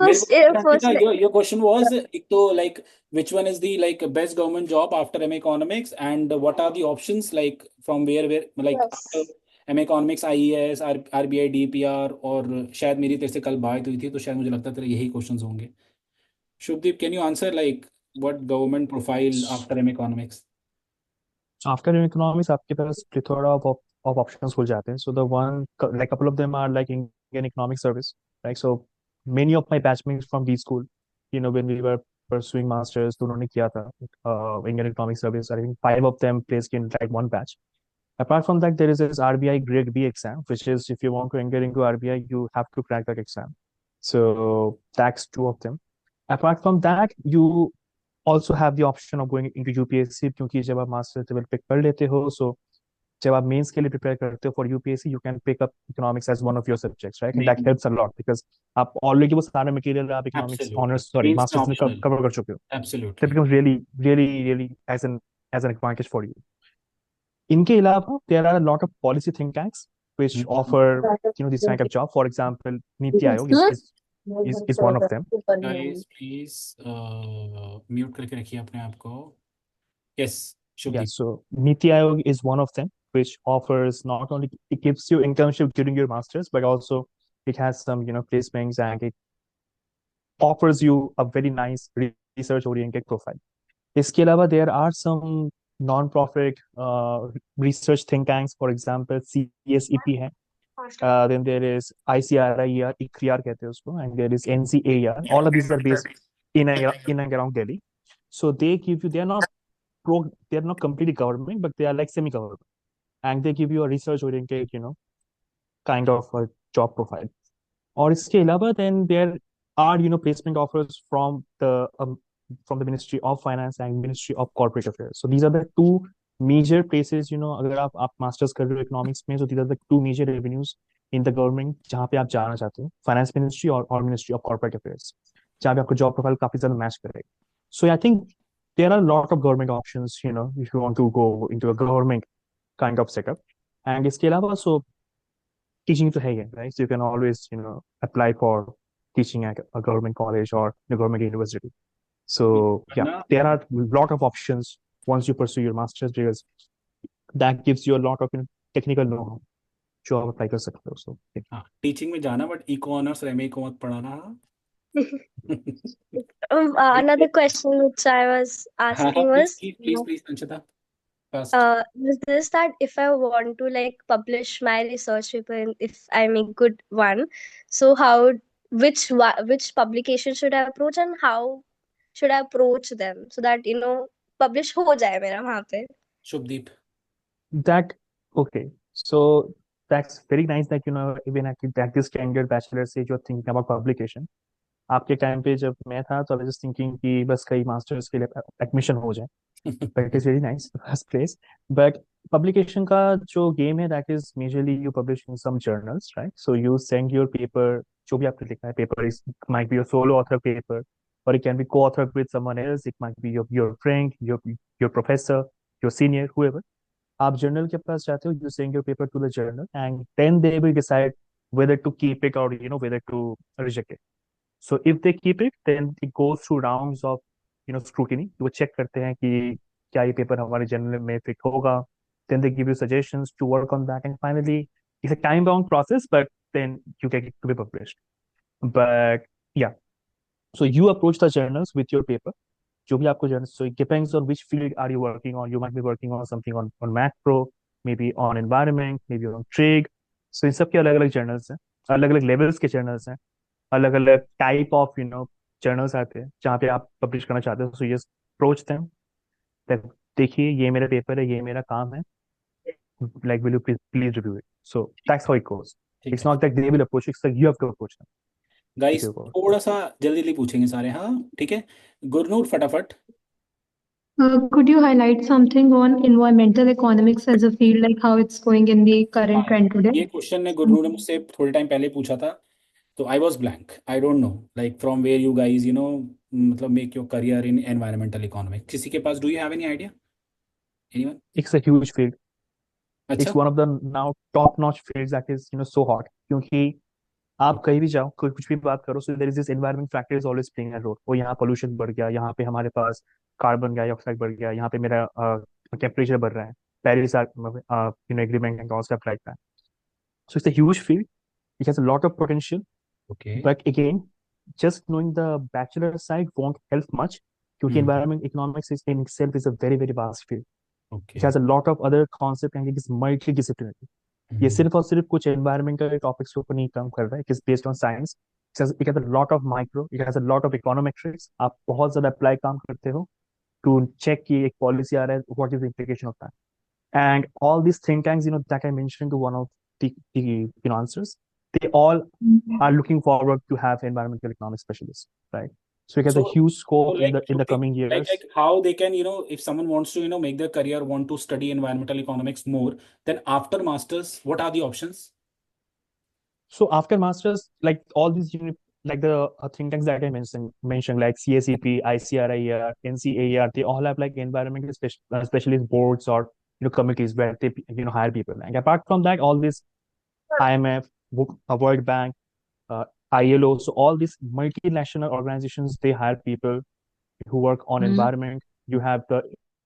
First, first, Sanchita, your question was एक तो like which one is the like best government job after MA Economics and what are the options like from where like after yes. MA Economics IES RBI DPR, और शायद मेरी तेरे से कल बात हुई थी तो शायद मुझे लगता है तेरे यही क्वेश्चंस होंगे। Shubhdeep, can you answer like what government profile after MA Economics? After economics, आपके पास plethora of options खुल जाते हैं. So the one, like couple of them are like Indian Economic Service, right? So many of my batchmates from B school, when we were pursuing masters, तो उन्होंने किया था Indian Economic Service. I think 5 of them placed in like one batch. Apart from that, there is this RBI Grade B exam, which is if you want to get into RBI, you have to crack that exam. So that's 2 of them. Apart from that, you also have the option of going into UPSC, क्योंकि जब आप master level पे कर लेते हो, so जब आप mains के लिए प्रिपेयर करते हो for UPSC, you can pick up economics as one of your subjects, right? And that helps a lot because आप ऑलरेडी वो सारा मटेरियल आप economics Absolutely. Honours sorry Means masters में optional. कवर कर चुके हो. Absolutely. That becomes really really really as an advantage for you. इनके अलावा there are a lot of policy think tanks which offer this kind of job. For example, NITI Aayog is one of them. Guys, please mute करके रखिए अपने आप को. Yes, Yeah, Shubdeep. so Niti Aayog is one of them, which offers not only it gives you internship during your masters, but also it has some placements, and it offers you a very nice research oriented profile. इसके अलावा there are some non-profit research think tanks, for example, CSEP है. Then there is ICRIER, ICRIAR कहते हैं उसको, and there is NCAER. All of these are based in and around Delhi. So they give you, they are not completely government, but they are like semi-government, and they give you a research-oriented, kind of a job profile. और इसके अलावा then there are placement offers from the Ministry of Finance and Ministry of Corporate Affairs. So these are the two major places, अगर आप masters कर रहे हो economics में, so these are the two major revenues in the government जहाँ पे आप जाना चाहते हो, फाइनेंस मिनिस्ट्री और मिनिस्ट्री ऑफ कॉर्पोरेट अफेयर्स, जहाँ पे आपको जॉब प्रोफाइल काफी ज्यादा मैच करेगा. So I think there are a lot of government options, if you want to go into a government kind of setup. And इसके अलावा so teaching to Hagen, right? So you can always, apply for teaching at a government college or a government university. So yeah, there are a lot of options once you pursue your master's, because that gives you a lot of technical know-how जो आप apply कर सकते हो. So yeah. हाँ, teaching में जाना, but eco honours और MA को मत पढ़ाना. Another question which I was asking was, please, Anshita. is this that if I want to like publish my research paper, if I make good one, so which publication should I approach, and how should I approach them so that publish हो जाए मेरा वहाँ पे? Shubhdeep. Okay, so that's very nice that even at this standard bachelor stage you're thinking about publication. आपके time पे जब मैं था तो I was just thinking कि बस कई मास्टर्स के लिए एडमिशन हो जाए. But it is very nice in the first place. But publication का जो game है, that is majorly you publish in some journals, right? So you send your paper, जो भी आपने लिखा है paper, it might be a solo author paper, or it can be co-authored with someone else. It might be your friend, your professor, your senior, whoever. आप journal के पास जाते हो, you send your paper to the journal, and then they will decide whether to keep it or whether to reject it. So if they keep it, then it goes through rounds of scrutiny. वो check करते हैं कि क्या ये paper हमारे journal में fit होगा. Then they give you suggestions to work on that, and finally it's a time bound process, but then you get it to be published. But yeah, so you approach the journals with your paper, जो भी आपको journals. So it depends on which field are you working on. You might be working on something on macro, maybe on environment, maybe on trig. So इन सब के अलग अलग journals हैं, अलग अलग levels के journals हैं, अलग अलग टाइप ऑफ जर्नल्स आते हैं जहाँ पे आप पब्लिश करना चाहते हो. सो यस, अप्रोच देम, देखिए ये मेरा पेपर है, ये मेरा काम है, like will you please review it. So that's how it goes. It's not that they will approach you, it's like you have to approach them. Guys थोड़ा सा जल्दी पूछेंगे सारे. हाँ ठीक है, गुरनूर फटाफट. Could you highlight something on environmental economics as a field, like how it's going in the current trend today? ये क्वेश्चन ने गुरनूर ने मुझसे थोड़े टाइम पहले पूछा था, तो I was blank. I don't know like from where you guys मतलब make your career in environmental economics. किसी के पास do you have any idea? Anyone? It's a huge field. अच्छा. It's one of the now top notch fields that is so hot, क्योंकि आप कहीं भी जाओ, कुछ भी बात करो, so there is this environment factor is always playing a role. वो यहाँ पोल्यूशन बढ़ गया, यहाँ पे हमारे पास कार्बन डाइऑक्साइड बढ़ गया, यहाँ पे मेरा टेम्परेचर बढ़ रहा है, Paris agreement and all stuff like that. So it's a huge field. It has a lot of potential. Okay. But again, just knowing the bachelor side won't help much, क्योंकि environment economics is in itself is a very very vast field. Okay. It has a lot of other concepts and it is multidisciplinary. ये सिर्फ और सिर्फ कुछ environmental topics के ऊपर नहीं काम कर रहा है. It is based on science. It has a lot of micro. It has a lot of econometrics. आप बहुत ज्यादा apply काम करते हो to check कि एक policy आ रहा है, what is the implication of that. And all these think tanks, that I mentioned to one of the answers, they all are looking forward to have environmental economic specialists, right? So it has a huge scope in the coming years. Like how they can, if someone wants to, make their career, want to study environmental economics more, then after masters, what are the options? So after masters, like all these, like the think tanks that I mentioned, like CSEP, ICRIER, NCAER, they all have like environmental specialist boards or committees where they hire people. And apart from that, all this IMF, World Bank, ILO, so all these multinational organizations, they hire people who work on environment. You have the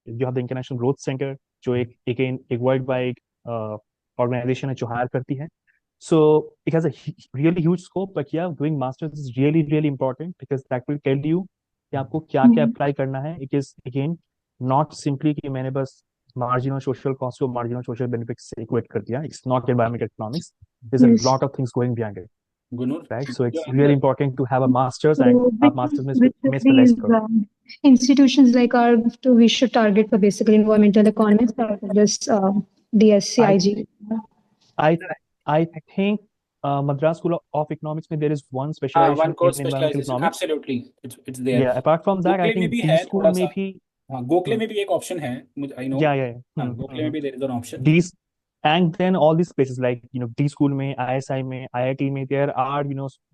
International Growth Center, जो एक worldwide organization है जो hire करती है. So it has a really huge scope, but yeah, doing masters is really really important because that will tell you कि आपको क्या क्या apply करना है. It is again not simply कि मैंने बस मार्जिनल सोशल कॉस्ट को मार्जिनल सोशल बेनिफिट्स से इक्वेट कर दिया. It's not environmental economics. There's a Yes. lot of things going behind it, Gunur, right? So it's your really answer. important to have a master's So and a which master's में which of में these specialize करो. institutions like our we should target for basically environmental economics or this DSC I IG? I I think Madras School of Economics में there is one हाँ, specialization one course in environmental specialization, economics. absolutely, it's there. Yeah, apart from that, I Gokhale में think भी D है school थोड़ा में सा. भी. हाँ, गोखले Hmm. में भी एक ऑप्शन है, मुझे आई नो. Yeah. हाँ, गोखले में भी there is an option. These and then all these places like D school में, ISI में, IIT में, there are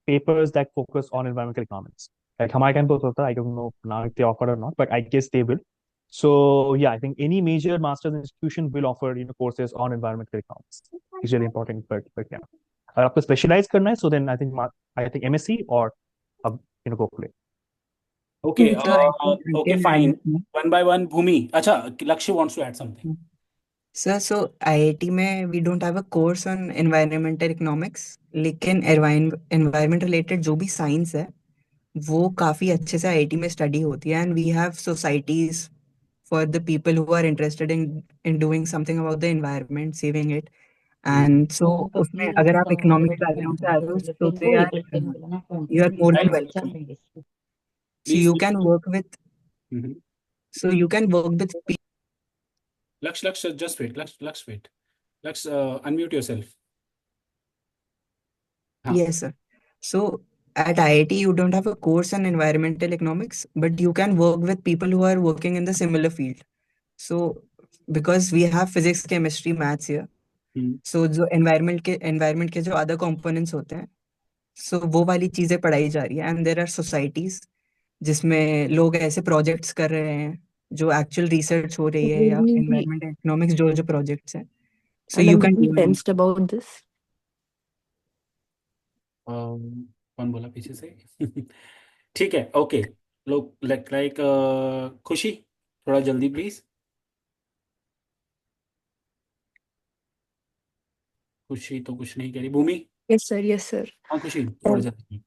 papers that focus on environmental economics. Like हमारे टाइम पर होता, I don't know now if they offer or not, but I guess they will. So yeah, I think any major master's institution will offer courses on environmental economics. It's really important, but yeah. अगर आपको specialize करना है, so then I think MSc or अब Gokhale. Okay, So I think I okay, can fine. add. One by one, Bhumi. अच्छा, Lakshya wants to add something. Sir, so IIT में we don't have a course on environmental economics, लेकिन environment related जो भी science है वो काफी अच्छे से IIT में study होती है, and we have societies for the people who are interested in doing something about the environment, saving it. And so उसमें अगर आप economics background से आते हो तो they are you are more than welcome. So Please, you can work with Mhm. so you can work with people. Lakshya, just wait. Lakshya, wait. Lakshya, unmute yourself. हाँ. Yes, sir. So at IIT, you don't have a course on environmental economics, but you can work with people who are working in the similar field. So because we have physics, chemistry, maths here, so जो environment के जो other components होते हैं, so वो वाली चीजें पढ़ाई जा रही है, and there are societies जिसमें लोग ऐसे projects कर रहे हैं जो actual research हो रही है या Really, environment economics जो projects हैं. So and you I'm can really do it. tensed about this. कौन बोला पीछे से? ठीक है, ओके. लोग लाइक खुशी, थोड़ा जल्दी प्लीज. खुशी तो कुछ नहीं कह रही. भूमि. Yes, sir. Yes, sir. हाँ खुशी, थोड़ा Um, जल्दी.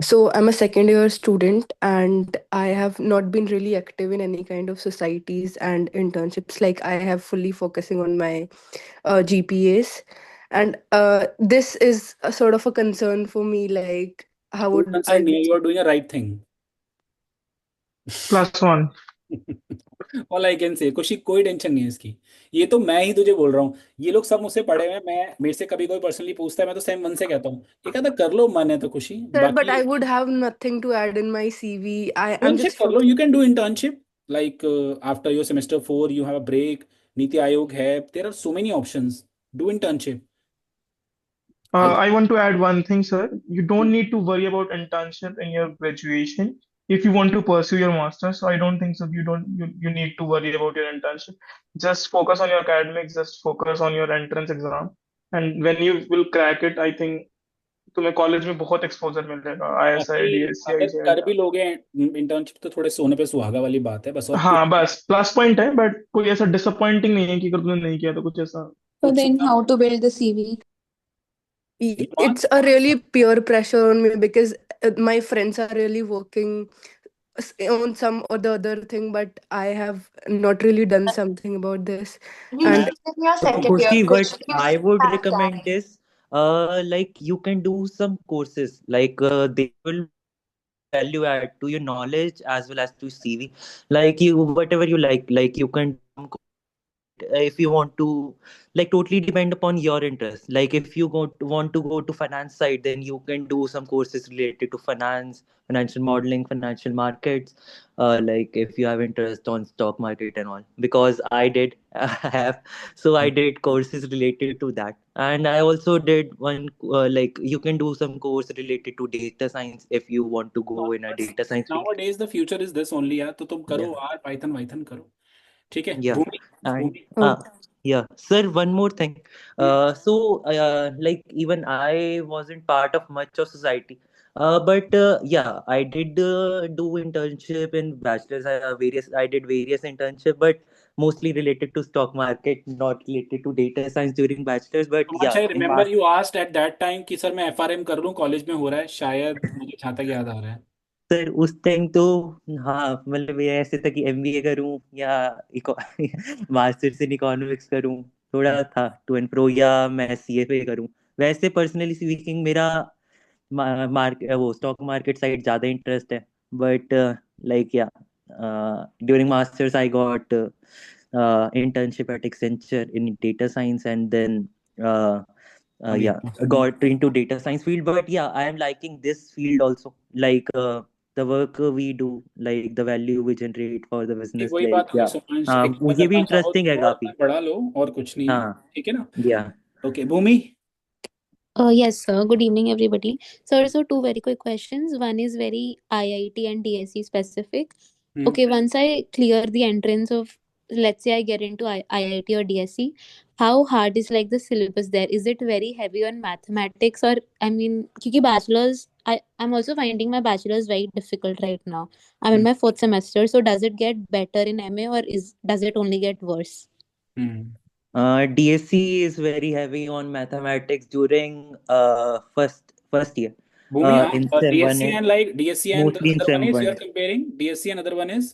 so I'm a second year student and I have not been really active in any kind of societies and internships. Like I have fully focusing on my GPAs. And this is a sort of a concern for me. Like, how कोई would I concern नहीं है, be? You are doing a right thing. +1. All I can say. Khushi, कोई tension नहीं है इसकी. ये तो मैं ही तुझे बोल रहा हूँ, ये लोग सब मुझसे पढ़े हुए हैं. मैं मेरे से कभी कोई पर्सनली पूछता है, मैं तो सेम वन से कहता हूँ ये कहता कर लो, मन है तो. खुशी, Sir, but बाकी I would have nothing to add in my CV. I'm internship just कर लो. You can do internship like after your semester 4 you have a break. Niti Aayog है. There are so many options. Do internship. I want to add one thing, sir. You don't need to worry about internship in your graduation if you want to pursue your master's. So I don't think so. You need to worry about your internship. Just focus on your academics. Just focus on your entrance exam. And when you will crack it, I think तुम्हें college में बहुत exposure मिलेगा. ISI, बाकी DSC, अगर IGI. कर भी लोगे internship तो थोड़े सोने पे सुहागा वाली बात है बस. और हाँ, बस प्लस पॉइंट है, बट कोई ऐसा डिसअपॉइंटिंग नहीं है कि अगर तुमने नहीं किया तो कुछ ऐसा. So then how to build the CV? It's a really peer pressure on me because my friends are really working on some or the other thing, but I have not really done something about this. You And should in your second year. Kushi, what Kushi, you I should would have recommend that. is like you can do some courses like they will value add to your knowledge as well as to CV. Like you whatever you like you can if you want to like totally depend upon your interest. Like if you want to go to finance side, then you can do some courses related to finance, financial modeling, financial markets. Like if you have interest on stock market and all, because I did have, so I did courses related to that. And I also did one like you can do some course related to data science if you want to go in a data science field. nowadays the future is this only यार. तो तुम करो Yeah. यार, Python वाइथन करो. ठीक है. Yeah. Bhumi. And Bhumi. yeah, sir, one more thing. Like even I wasn't part of much of society. But yeah, I did do internship in bachelor's. I did various internship, but mostly related to stock market, not related to data science during bachelor's. But So much yeah, I in remember you asked at that time कि sir मैं FRM कर लूँ, college में हो रहा है शायद, मुझे जहाँ तक याद आ रहा है. सर उस टाइम तो हाँ मतलब ये ऐसे था कि एमबीए करूं या मास्टर्स इन इकोनॉमिक्स करूं, थोड़ा था टू एंड प्रो, या मैं सीएफए करूं। वैसे पर्सनली स्पीकिंग मेरा वो स्टॉक मार्केट साइड ज्यादा इंटरेस्ट है, बट लाइक या during masters I got internship at Accenture in data science, and then uh, yeah, got into data science field. But yeah, I am liking this field also, like the work we do, like the value we generate for the ठीक, business, वही बात like होगी yeah, सुमांश, हाँ extra ये भी करना चाहो तो इंटरेस्टिंग है थोड़ा सा काफी। बढ़ा लो, और कुछ नहीं है, हाँ ठीक है ना? yeah. Okay, Bhumi. Yes, sir. Good evening, everybody. So two very quick questions. One is very IIT and DSE specific. Okay, once I clear the entrance of, let's say I get into IIT or DSE, how hard is like the syllabus there? Is it very heavy on mathematics, or I mean, because bachelor's, I'm also finding my bachelor's very difficult right now. I'm in my fourth semester, so does it get better in MA, or does it only get worse? DSC is very heavy on mathematics during first year. Bhumi, In Sem 1 DSC and and like DSC and the mostly in other one Sem is, 1. you're comparing DSC and other one is?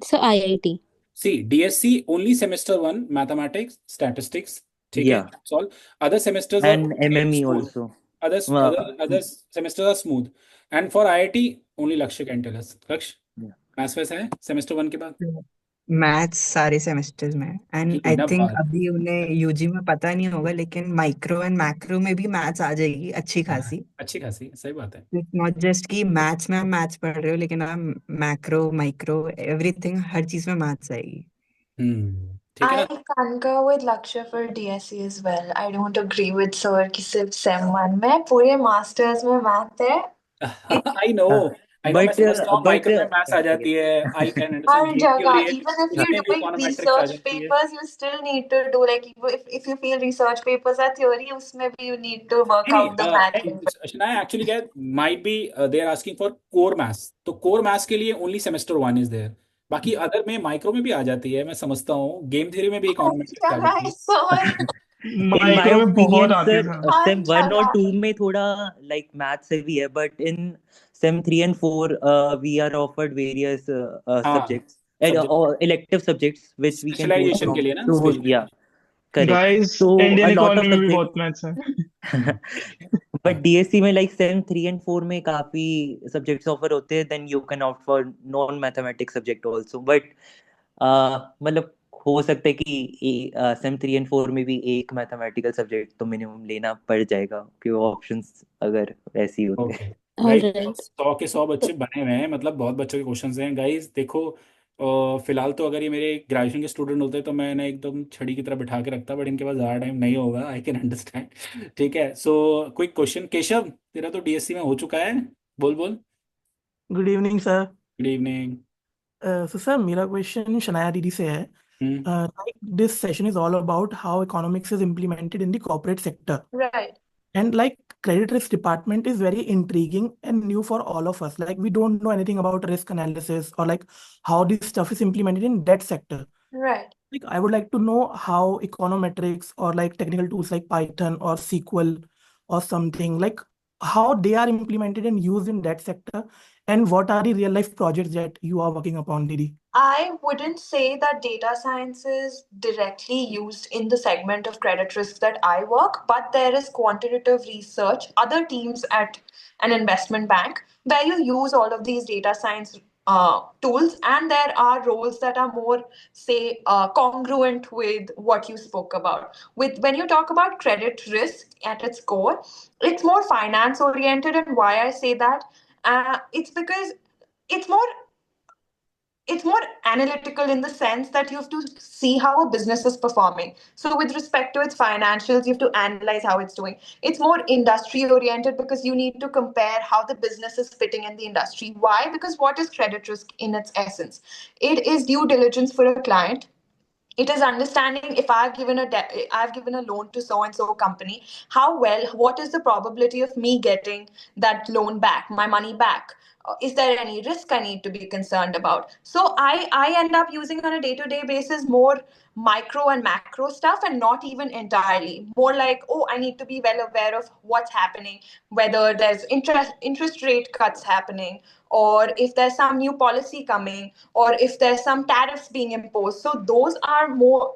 So IIT. See, DSC only semester one, mathematics, statistics, ठीक है, Yeah, that's all. Other semesters are and okay, MME smooth. also. Other semesters are smooth. And for IIT, only Lakshya can tell us. Laksh, Yeah. Maths वैसा है semester one के बाद? Maths सारे semesters में, and I think जिंदाबाद। अभी उन्हें UG में पता नहीं होगा, लेकिन माइक्रो एंड मैक्रो में भी मैथ्स आ जाएगी अच्छी खासी। अच्छी खासी, सही बात है। इट्स नॉट जस्ट कि मैथ्स में आप मैथ्स पढ़ रहे हो, लेकिन आप मैक्रो माइक्रो एवरीथिंग, हर चीज में मैथ्स आएगी। ठीक है I ना? concur with Lakshya for DSE as well. I don't agree with sir कि सिर्फ सेम वन में पूरे मास्टर्स में मैथ है। आई नो, मैं But समझता हूँ but माइक्रो में मैथ्स आ जाती है, I can understand her GS के जगह, लिए, even if you're जीके में doing इकोनोमेट्रिक्स आ research जाती है। papers, you still need to do like if you feel research papers are theory, उसमें भी you need to work नहीं out the math. नहीं, एक्चुअली क्या might be they are asking for core maths, तो core maths के लिए only semester one is there, बाकी other में माइक्रो में भी आ जाती है, मैं समझता हूँ गेम थ्योरी में भी इकोनोमेट्रिक्स आ जाती है। So in my माइक्रो में बहुत opinion, आती sir, है सर। हर Sem 1 और जगह 2 में थोड़ा like maths heavy है, but in Sem 3 and 4 we are offered various हाँ, subjects and subject or elective subjects which we can choose specialization के from. लिए ना, So specialization. yeah, correct. Guys So Indian a lot economy of में भी subjects. बहुत maths है। But DSC में like Sem 3 and 4 में काफी subjects offer होते हैं, then you can opt for non-mathematics subject also. But मतलब हो सकता है कि सेम 3 एंड 4 में भी एक मैथमेटिकल सब्जेक्ट तो मिनिमम लेना पड़ जाएगा, क्योंकि ऑप्शंस अगर ऐसे ही होते हैं। Okay All guys, right. 100 के 100 बच्चे बने हुए हैं, मतलब बहुत बच्चों के क्वेश्चंस हैं गाइस। देखो फिलहाल तो अगर ये मेरे ग्रेजुएशन के स्टूडेंट होते तो मैं ना एकदम छड़ी की तरह बिठा के रखता, बट इनके पास ज़्यादा टाइम नहीं होगा, आई कैन अंडरस्टैंड। ठीक है, सो क्विक क्वेश्चन, केशव तेरा तो डीएससी में हो चुका है, बोल बोल। Good evening sir. Good evening. So sir मेरा क्वेश्चन शनाया दीदी से है। This session is all about how economics is implemented in the corporate sector, right. and like credit risk department is very intriguing and new for all of us. Like we don't know anything about risk analysis or like how this stuff is implemented in that sector. Right. Like I would like to know how econometrics or like technical tools like Python or SQL or something, like how they are implemented and used in that sector, and what are the real life projects that you are working upon, Didi? I wouldn't say that data science is directly used in the segment of credit risk that I work, but there is quantitative research, other teams at an investment bank, where you use all of these data science tools, and there are roles that are more, say, congruent with what you spoke about. With when you talk about credit risk at its core, it's more finance oriented, and why I say that, it's because it's more it's more analytical in the sense that you have to see how a business is performing. So, with respect to its financials, you have to analyze how it's doing. It's more industry oriented because you need to compare how the business is fitting in the industry. Why? Because what is credit risk in its essence? It is due diligence for a client. It is understanding if I've given a loan to so and so company, how well, what is the probability of me getting that loan back, my money back? Is there any risk I need to be concerned about? So I end up using on a day-to-day basis more micro and macro stuff, and not even entirely. More like, oh, I need to be well aware of what's happening, whether there's interest rate cuts happening, or if there's some new policy coming, or if there's some tariffs being imposed. So those are more,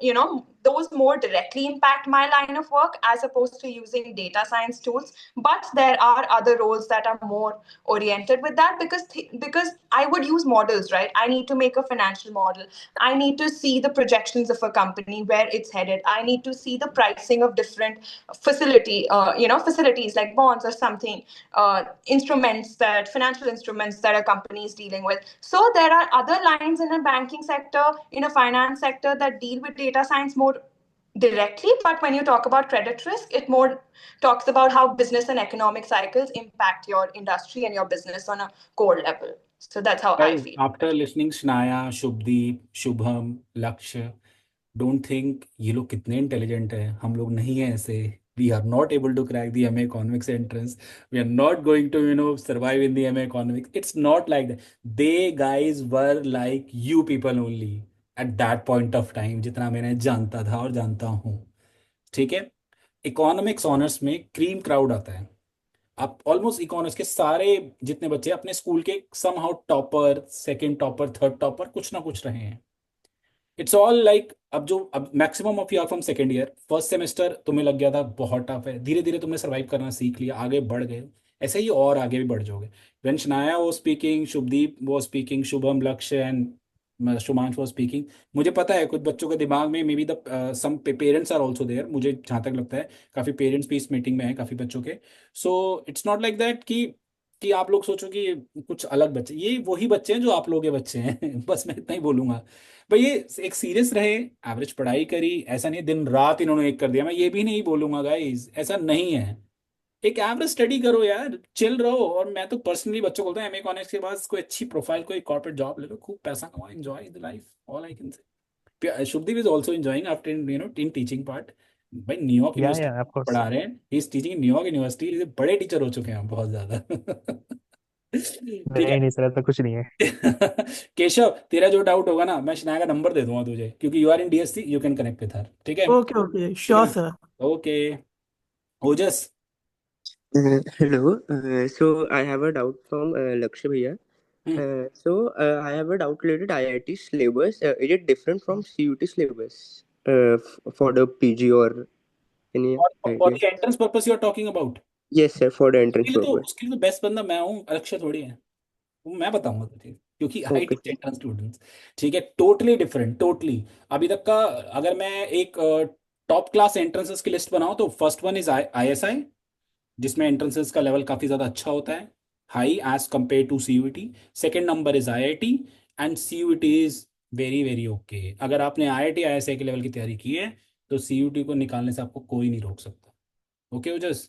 those more directly impact my line of work as opposed to using data science tools. But there are other roles that are more oriented with that, because I would use models, right? I need to make a financial model. I need to see the projections of a company, where it's headed. I need to see the pricing of different facilities like bonds or something, financial instruments that a company is dealing with. So there are other lines in a banking sector, in a finance sector, that deal with data science more directly. But when you talk about credit risk, it more talks about how business and economic cycles impact your industry and your business on a core level. So that's how I Guys, feel. after listening Shnaya, Shubdeep, Shubham, Lakshya, don't think ये लोग कितने intelligent हैं. हम लोग नहीं हैं ऐसे. We are not able to crack the MA Economics entrance. We are not going to, survive in the MA Economics. It's not like that. They guys were like you people only at that point of time, जितना मैंने जानता था और जानता हूँ. ठीक है. Economics honours में क्रीम क्राउड आता है. आप ऑलमोस्ट इकोनॉमिक्स के सारे जितने बच्चे अपने स्कूल के somehow topper, second topper, third topper, कुछ ना कुछ रहे हैं. इट्स ऑल लाइक अब maximum of you are from second year. First semester तुम्हें लग गया था बहुत टफ है, धीरे धीरे तुमने सर्वाइव करना सीख लिया, आगे बढ़ गए. ऐसे ही और आगे भी बढ़ जाओगे. व्हेन शनाया वो स्पीकिंग, शुभदीप वो स्पीकिंग, शुभम, लक्ष्य एंड शुमांश वो स्पीकिंग, मुझे पता है कुछ बच्चों के दिमाग में maybe the some parents are also there. मुझे जहाँ तक लगता है काफ़ी पेरेंट्स भी इस मीटिंग में हैं, काफ़ी बच्चों के. So it's not like that कि आप लोग सोचो कि ये कुछ अलग बच्चे, ये वही बच्चे हैं जो आप लोग के बच्चे हैं. बस मैं इतना ही बोलूंगा भाई. ये एक सीरियस रहे, एवरेज पढ़ाई करी, ऐसा नहीं दिन रात इन्होंने एक कर दिया. मैं ये भी नहीं बोलूंगा गाइस, ऐसा नहीं है. एक एवरेज स्टडी करो यार, चिल रहो. और मैं तो पर्सनली बच्चों को बोलता हूँ एमए कॉनिक्स के बाद कोई अच्छी प्रोफाइल, कोई कॉर्पोरेट जॉब ले लो, खूब पैसा कमाओ, enjoy the life. All I can say. Shubhdeep is also enjoying after in teaching part. भाई New York Yeah, university of course. पढ़ा रहे हैं. He is teaching in New York university. बड़े टीचर हो चुके हैं बहुत ज्यादा. ठीक है. नहीं सर, ऐसा कुछ नहीं है. केशव, तेरा जो डाउट होगा ना, मैं शनाया का नंबर दे दूंगा तुझे, क्योंकि you are in DSC, you can connect with her. ठीक है. Okay, ठीक sure, है. sir. Okay. Ojas. Hello. So I have a doubt from Lakshya Bhaiya. I have a doubt related to IIT syllabus. Is it different from CUT syllabus for the PG or any और idea? the entrance purpose you are talking about. Yes, sir, for the entrance purpose. उसके लिए तो best बंदा मैं हूँ, अक्षय थोड़ी है. वो मैं बताऊंगा तुझे, क्योंकि I Okay, teach entrance students. ठीक है. Totally different, totally. अभी तक का अगर मैं एक टॉप क्लास एंट्रेंसेस की लिस्ट बनाऊं तो फर्स्ट वन इज ISI, जिसमें एंट्रेंसेस का लेवल काफ़ी ज़्यादा अच्छा होता है, high as compare to CUT. Second number is IIT, and CUT is very very okay. अगर आपने IIT ISI के लेवल की तैयारी की है तो CUT को निकालने से आपको कोई नहीं रोक सकता. ओके ओजस.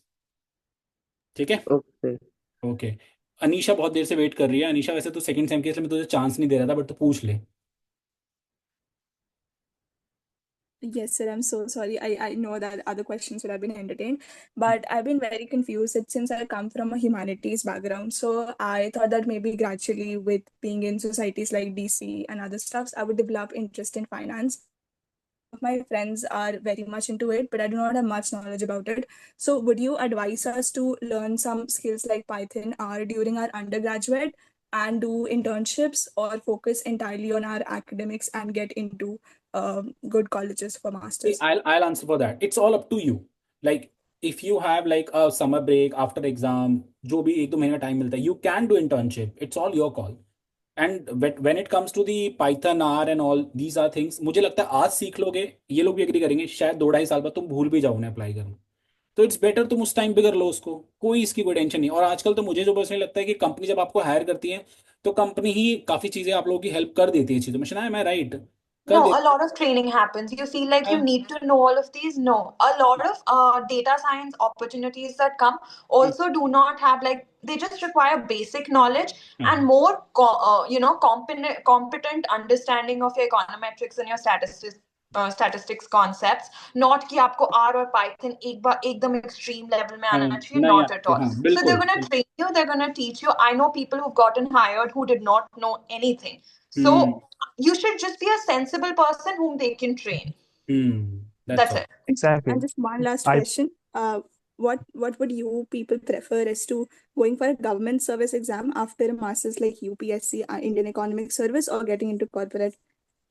ठीक है. okay. ओके. अनीशा बहुत देर से वेट कर रही है. अनीशा, वैसे तो सेकंड सेम के इसलिए मैं तुझे चांस नहीं दे रहा था, बट तू पूछ ले. Yes, sir. I'm so sorry. I know that other questions would have been entertained, but I've been very confused since I come from a humanities background. So I thought that maybe gradually, with being in societies like DC and other stuffs, I would develop interest in finance. My friends are very much into it, but I do not have much knowledge about it. So would you advise us to learn some skills like Python R during our undergraduate and do internships, or focus entirely on our academics and get into good colleges for masters? I'll answer for that. It's all up to you. Like if you have like a summer break after exam, जो भी 1-2 महीने time मिलता है, you can do internship. It's all your call. And when it comes to the Python R and all these are things, मुझे लगता है आज सीख लोगे, ये लोग भी एग्री करेंगे, शायद 2-2.5 साल बाद तुम भूल भी जाओ उन्हें अप्लाई करना. तो इट्स बेटर तुम उस टाइम पे कर लो उसको, कोई इसकी कोई टेंशन नहीं. और आजकल तो मुझे जो पर्सनली लगता है कि कंपनी जब आपको हायर करती है तो कंपनी ही काफी चीजें आप लोगों की हेल्प कर देती है चीजों में. शनाया, मैं राइट कर No, they. a lot of training happens. You feel like you need to know all of these? No. A lot of data science opportunities that come also do not have, like, they just require basic knowledge and more competent understanding of your econometrics and your statistics. statistics concepts. Not कि आपको R और Python एकदम extreme level में आना चाहिए. नहीं Not at आते, all. हाँ So they're बिल्कुल. going to train you. They're going to teach you. I know people who've gotten hired who did not know anything. Hmm. So you should just be a sensible person whom they can train. That's That's all. it. Exactly. And just one last I question. What would you people prefer as to going for a government service exam after a master's like UPSC, Indian Economic Service, or getting into corporate?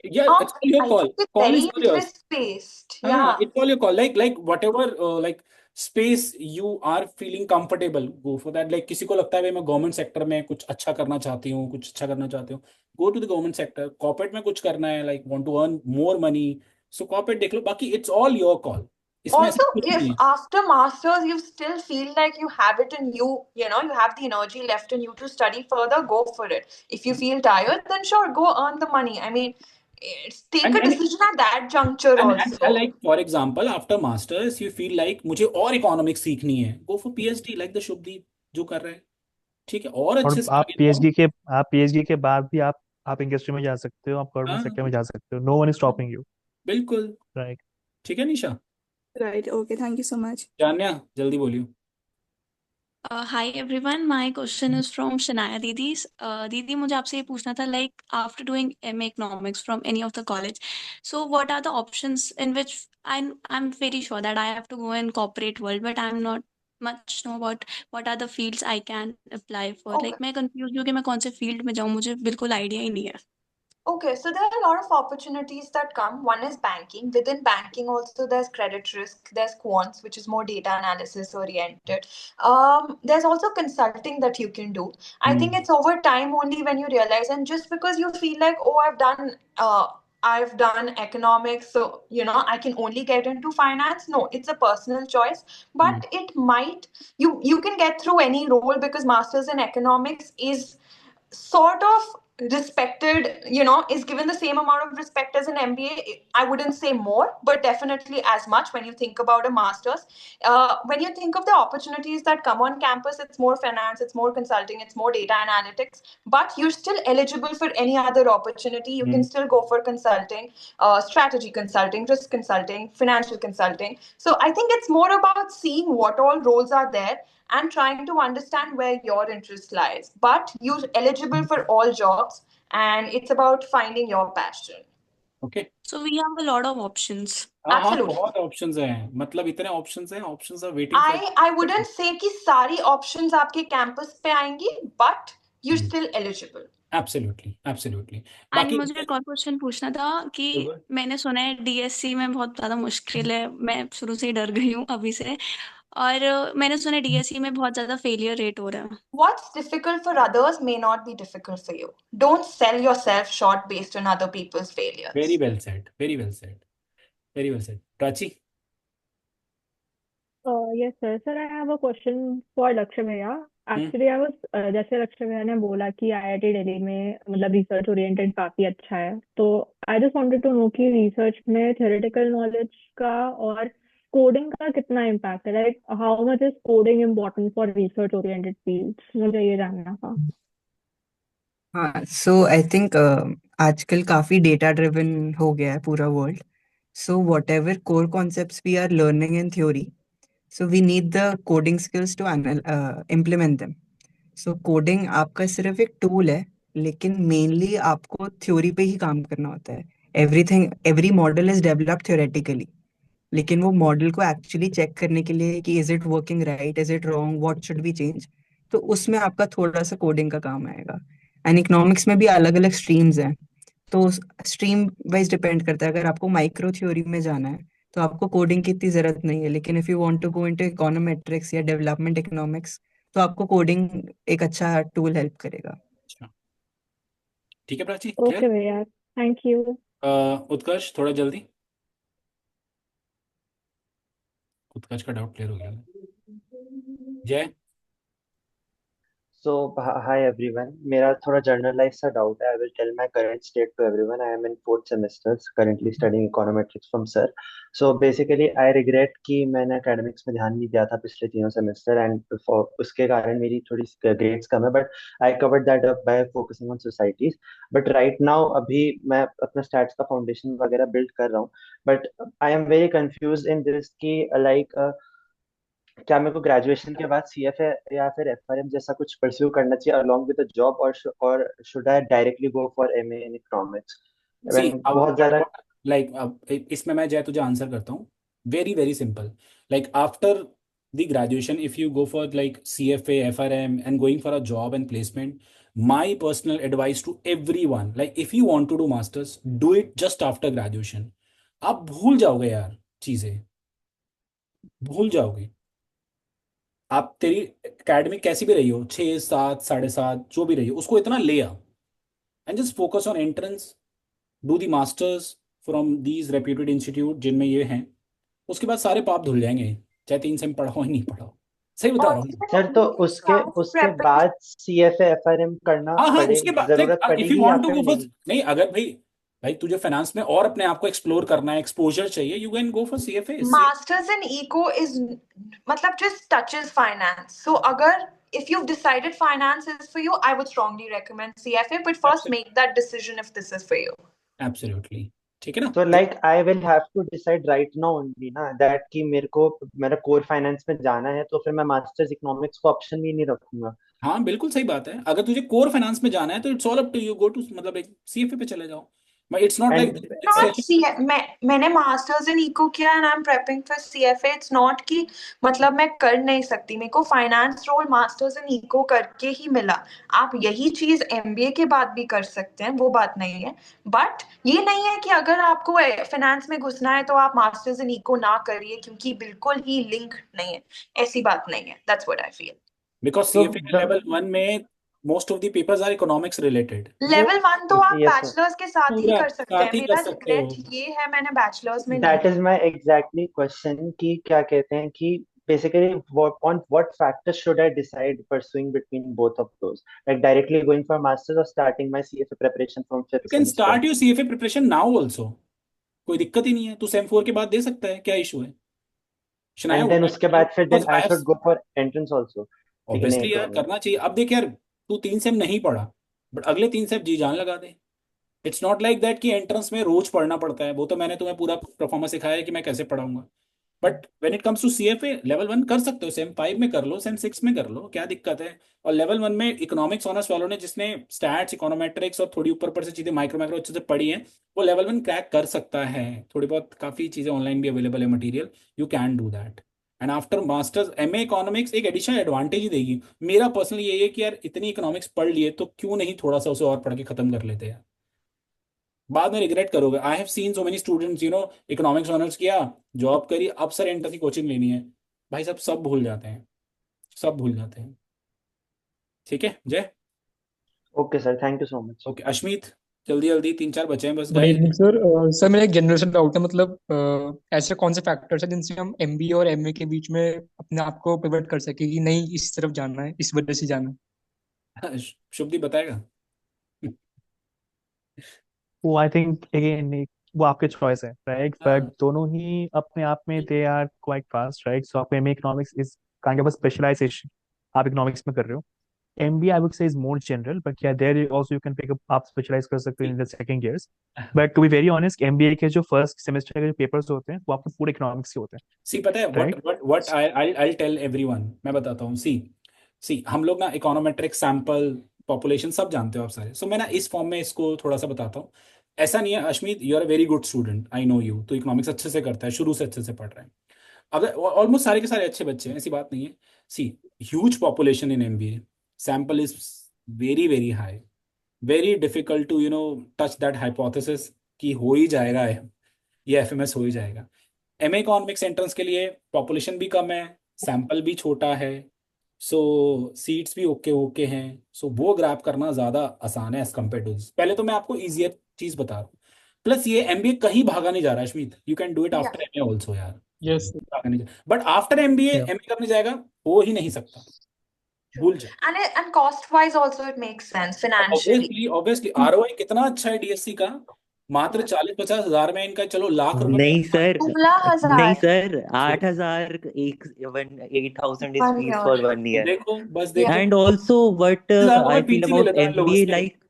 Yeah, it's all your I call. think it's Call is very all yours. interest-based. हाँ, Yeah. it's all your call. Like whatever like space you are feeling comfortable, go for that. Like किसी को लगता है भाई मैं government sector में कुछ अच्छा करना चाहती हूँ, कुछ अच्छा करना चाहती हूँ, go to the government sector. Corporate में कुछ करना है, like want to earn more money, so corporate देख लो. बाकी it's all your call. इसमें ऐसा Also, कुछ if नहीं है. after masters you still feel like you have it in you, you have the energy left in you to study further, go for it. If you feel tired, then sure, go earn the money. I mean, take And a decision at that juncture and also. like for example, after masters you feel like मुझे और economics सीखनी है, go for PhD like the Shubhdeep जो कर रहे हैं. ठीक है, और और अच्छे से आगे जाओ. आप पीएचडी के बाद भी आप इंडस्ट्री में जा सकते हो, आप गवर्नमेंट हाँ सेक्टर में जा सकते हो. No one is stopping you. बिल्कुल. राइट. ठीक है निशा. Right. Okay. Thank you so much. जान्या जल्दी बोलियो. Hi everyone, my question is from Shanaya Didi. Didi, मुझे आपसे ये पूछना था, like after doing MA Economics from any of the college, so what are the options in which I'm very sure that I have to go in corporate world, but I'm not much know about what are the fields I can apply for. Okay. Like मैं confused हूँ कि मैं कौन से field में जाऊँ, मुझे बिल्कुल idea ही नहीं है. Okay, so there are a lot of opportunities that come. One is banking. Within banking, also there's credit risk, there's quants, which is more data analysis oriented. There's also consulting that you can do. I think it's over time only when you realize, and just because you feel like, oh, I've done economics, so I can only get into finance. No, it's a personal choice, but it might you can get through any role because masters in economics is sort of respected, is given the same amount of respect as an MBA. I wouldn't say more, but definitely as much when you think about a master's. When you think of the opportunities that come on campus, it's more finance, it's more consulting, it's more data analytics, but you're still eligible for any other opportunity. You can still go for consulting, strategy consulting, risk consulting, financial consulting. So I think it's more about seeing what all roles are there and trying to understand where your interest lies. But you're eligible for all jobs, and it's about finding your passion. Okay. So we have a lot of options. हाँ Absolutely. बहुत options हैं, मतलब इतने options हैं, options are waiting for. I wouldn't say कि सारी options आपके campus पे आएंगी, but you're still eligible. Absolutely absolutely. And बाकी मुझे एक और क्वेश्चन पूछना था कि मैंने सुना है डीएससी में बहुत ज़्यादा मुश्किल है, मैं शुरू से ही डर गई हूँ अभी से, और मैंने सुना है डीएससी में बहुत ज़्यादा फेलियर रेट हो रहा है. What's difficult for others may not be difficult for you. Don't sell yourself short based on other people's failures. Very well said, very well said, very well said. Prachi. Yes, sir. Sir, I have a question for Lakshya Bhaiya. Actually, जैसे लक्ष्य भैया ने बोला कि IIT Delhi में मतलब research oriented काफी अच्छा है, तो I just wanted to know कि रिसर्च में थ्योरेटिकल नॉलेज का और कोडिंग का कितना इम्पैक्ट है. Like how much is coding important for research oriented fields, मुझे ये जानना था. हाँ, सो आई थिंक आजकल काफी डेटा ड्रिवन हो गया है पूरा world. So whatever core concepts we are learning in theory, so we need the coding skills to implement them. So coding आपका सिर्फ एक टूल है, लेकिन मेनली आपको थ्योरी पे ही काम करना होता है. every model is developed theoretically, लेकिन वो मॉडल को एक्चुअली चेक करने के लिए कि is it working right, is it wrong, what should be change, तो उसमें आपका थोड़ा सा कोडिंग का काम आएगा. एंड इकोनॉमिक्स में भी अलग अलग स्ट्रीम्स हैं, तो स्ट्रीम वाइज डिपेंड करता है. अगर आपको माइक्रो थ्योरी में जाना है तो आपको कोडिंग की इतनी जरूरत नहीं है, लेकिन if you want to go into econometrics या डेवलपमेंट इकोनॉमिक्स तो आपको कोडिंग एक अच्छा टूल हेल्प करेगा. ठीक है प्राची. ओके भैया, थैंक यू. उत्कर्ष थोड़ा जल्दी. उत्कर्ष का डाउट क्लियर हो गया. जय. So, hi everyone. मेरा थोड़ा generalized सा doubt है. I will tell my current state to everyone. I am in fourth semester, currently studying econometrics from sir. So basically, I regret कि मैंने academics में ध्यान नहीं दिया था पिछले तीनों semester and उसके कारण मेरी थोड़ी grades कम है. But I covered that up by focusing on societies. But right now अभी मैं अपना stats का foundation वगैरह build कर रहा हूँ. But I am very confused in this कि like क्या मेरे को ग्रेजुएशन के बाद सीएफए या फिर एफआरएम जैसा कुछ परस्यू करना चाहिए अलोंग विद द जॉब और should I directly go for MA in economics see when बहुत ज्यादा लाइक अब इसमें मैं जय तुझे आंसर करता हूँ. Very very simple. Like after the graduation if you go for like CFA FRM and going for a job and placement, my personal advice to everyone, like if you want to do masters, do it just after graduation. आप भूल जाओगे यार, चीजें भूल जाओगे. आप तेरी academic कैसी भी रही हो, 6 7 7.5 जो भी रही हो, उसको इतना ले आ and just focus on entrance. Do the masters from these reputed institute जिनमें ये हैं. उसके बाद सारे पाप धुल जाएंगे, चाहे 3 सेम पढ़ाओ ही नहीं पढ़ाओ. सही बता रहा हूँ. सर तो उसके बाद सीएफए एफआरएम करना हाँ हाँ, पड़े उसके बाद जरूरत इफ यू पड़ेगी या वांट टू फिर गो फॉर, नहीं? नहीं अगर भाई भाई तुझे फाइनेंस में और अपने आप को एक्सप्लोर करना है, एक्सपोजर चाहिए, you can go for CFA. Masters in eco is matlab just touches finance. So agar if you've decided finance is for you, I would strongly recommend CFA, but first make that decision if this is for you. Absolutely. ठीक है ना. So like I will have to decide right now only ना that कि मेरे को मेरा core finance में जाना है तो फिर मैं मास्टर्स इकोनॉमिक्स को ऑप्शन में ही नहीं रखूंगा. हाँ बिल्कुल सही बात है. अगर तुझे कोर फाइनेंस में जाना है तो it's all up to you, go to मतलब एक CFA पे चले जाओ. But it's not And like मैंने मास्टर्स इन इको किया and I am prepping for CFA. It's not कि मतलब मैं कर नहीं सकती, मेरे को finance role masters in eco करके ही मिला. आप यही चीज MBA के बाद भी कर सकते हैं, वो बात नहीं है. बट ये नहीं है कि अगर आपको फाइनेंस में घुसना है तो आप मास्टर्स इन इको ना करिए, क्योंकि बिल्कुल ही लिंक नहीं है. ऐसी बात नहीं है. That's what I feel. Because CFA के लेवल 1 में most of the papers are economics related. Level 1 तो आप yes sir. बैचलर्स के साथ ही पूरा कर सकते साथ हैं. ही कर मेरा सकते हो. रिग्रेट ये है मैंने बैचलर्स में That नहीं is my exactly question कि क्या कहते हैं कि basically what factors should I decide pursuing between both of those, like directly going for masters or starting my CFA preparation from you fifth can semester? Start your CFA preparation now also. कोई दिक्कत ही नहीं है. तू same 4 के बाद दे सकता है, क्या इशू है. शनाया And then उसके बाद फिर then I should go for entrance also. ठीक है नहीं ऑब्वियसली यार तो करना चाहिए. अब देख यार, तू 3 सेम नहीं पढ़ा बट अगले 3 सेम जी जान लगा दे. इट्स नॉट लाइक दैट कि एंट्रेंस में रोज पढ़ना पड़ता है. वो तो मैंने तुम्हें पूरा परफॉर्मेंस सिखाया है कि मैं कैसे पढ़ाऊंगा. But when it comes to CFA, level 1 कर सकते हो, सेम 5 में कर लो, सेम 6 में कर लो, क्या दिक्कत है. और लेवल 1 में इकोनॉमिक्स ऑनर्स वालों ने, जिसने स्टैट्स इकोनोमेट्रिक्स और थोड़ी ऊपर ऊपर से चीजें माइक्रो माइक्रो अच्छे से पढ़ी हैं, वो लेवल 1 क्रैक कर सकता है. थोड़ी बहुत काफी चीजें ऑनलाइन भी अवेलेबल है material. You can do that. And after masters MA economics एक एडिशनल एडवांटेज ही देगी. मेरा पर्सनली यही है कि यार इतनी इकोनॉमिक्स पढ़ लिए तो क्यों नहीं थोड़ा सा उसे और पढ़ के खत्म कर लेते यार. बाद में रिग्रेट करोगे. I have seen so many students economics honours किया, जॉब करी, अब सर एंटर की कोचिंग लेनी है. भाई साहब सब भूल जाते हैं, सब भूल जाते हैं. ठीक है जय. okay sir, thank you so much. Okay Ashmeet, जल्दी जल्दी 3 4 बचे हैं बस good guys. Evening sir. Sir मेरा एक जनरल सा डाउट है, मतलब ऐसे कौन से फैक्टर्स हैं जिनसे हम MBA और MA के बीच में अपने आप को पिवट कर सके कि नहीं इस तरफ जाना है, इस वजह से जाना है. शुभदीप बताएगा. वो आई थिंक अगेन वो आपके चॉइस है राइट, बट दोनों ही अपने आप में they are quite fast right. So आपको MA economics is kind of a specialisation, आप इकोनॉमिक्स में कर रहे हो. MBA I would say is more general, but yeah, there also you can pick up, आप specialize कर सकते हो in the second years. But to be very honest, MBA के जो first semester के जो papers होते हैं वो आपको पूरे economics के होते हैं. सी पता है what I'll tell everyone, मैं बताता हूँ. सी हम लोग ना इकोनोमेट्रिक सैंपल पॉपुलेशन सब जानते हो आप सारे. सो मैं ना इस फॉर्म में इसको थोड़ा सा बताता हूँ. ऐसा नहीं है Ashmeet, you are a very good student, I know you. तो इकोनॉमिक्स अच्छे से करता है, शुरू से अच्छे से पढ़ रहा है. अगर ऑलमोस्ट सारे के सारे अच्छे बच्चे हैं, ऐसी बात नहीं है. See huge population in MBA, sample is very very high, very difficult to touch that hypothesis कि हो ही जाएगा ये FMS हो ही जाएगा. MA इकोनॉमिक्स एंट्रेंस के लिए पॉपुलेशन भी कम है, सैंपल भी छोटा है, सो सीट्स भी ओके ओके हैं. सो वो ग्रैब करना ज़्यादा आसान है एज कम्पेयर टू दिस. पहले तो मैं आपको ईजियर चीज़ बता रहा हूँ. प्लस ये MBA कहीं भागा नहीं जा रहा है Ashmeet. You can do it after MA also यार. यस भागा नहीं जा, बट आफ्टर MBA MA करने जाएगा हो ही नहीं सकता. भूल जाओ। And cost wise also it makes sense financially. Obviously ROI कितना अच्छा है डीएससी का, मात्र 40-50 हजार में इनका, चलो लाख रुपए नहीं में सर, 16,000 नहीं सर, 8,000 एक 8,000 is 1 fees year. for 1 year. देखो बस Yeah. देखो, And also what 20,000 I रुपए feel पीछे नहीं about लेता इन लोगों MBA, से। like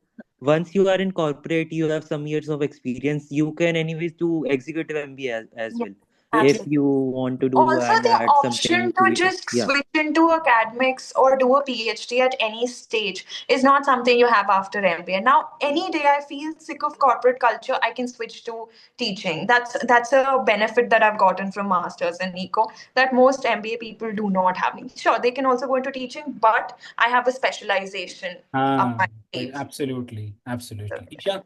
once you are in corporate, you have some years of experience. You can anyways do executive MBA as Yeah, well if absolutely. you want to do Also, and the add something option to to it. just Yeah. switch into academics or do a PhD at any stage is not something you have after MBA. Now, any day I feel sick of corporate culture, I can switch to teaching. That's a benefit that I've gotten from masters in eco that most MBA people do not have. Sure, they can also go into teaching, but I have a specialization up my हाँ, sleeve. Absolutely absolutely. Isha,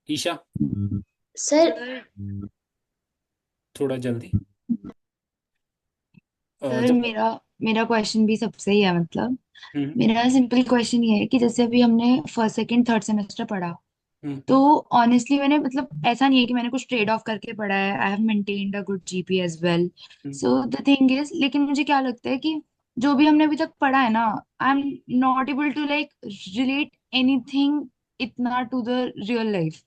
Isha sir थोड़ा जल्दी। Sir जब मेरा मेरा question भी सबसे ही है मतलब हम्म, मेरा सिंपल क्वेश्चन ये है कि जैसे अभी हमने फर्स्ट सेकंड थर्ड सेमेस्टर पढ़ा, हम्म, तो ऑनेस्टली मैंने मतलब ऐसा नहीं है कि मैंने कुछ ट्रेड ऑफ करके पढ़ा है। I have maintained a good GPA as well. Hmm. So the thing is, लेकिन मुझे क्या लगता है कि जो भी हमने अभी तक पढ़ा है ना, I am not able to like relate anything इतना टू द रियल लाइफ।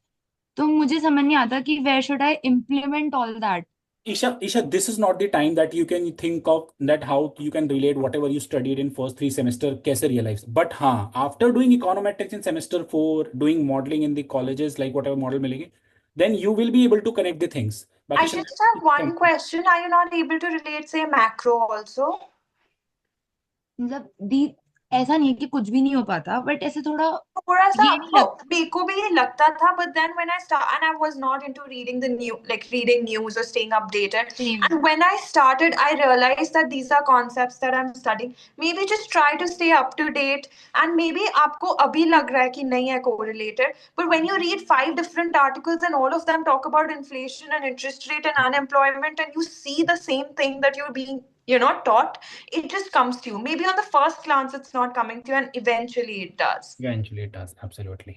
तो मुझे समझ नहीं आता कि where should I implement all that. Isha, this is not the time that you can think of that how you can relate whatever you studied in first three semester कैसे realize. But हाँ, after doing econometrics in semester 4, doing modeling in the colleges like whatever model मिलेंगे, then you will be able to connect the things. I बाकी just have one question. Are you not able to relate, say, macro also? मतलब दी ऐसा नहीं है कि कुछ भी नहीं हो पाता, बट ऐसे थोड़ा थोड़ा सा ये नहीं लगता। मेरे को भी ये लगता था, but then when I start and I was not into reading the new like reading news or staying updated. Same. And when I started, I realized that these are concepts that I'm studying. Maybe just try to stay up to date, and maybe आपको अभी लग रहा है कि नहीं है correlated, but when you read 5 different articles and all of them talk about inflation and interest rate and unemployment, and you see the same thing that you're being taught, it just comes to you. Maybe on the first glance it's not coming to you, and eventually it does. eventually it does, absolutely.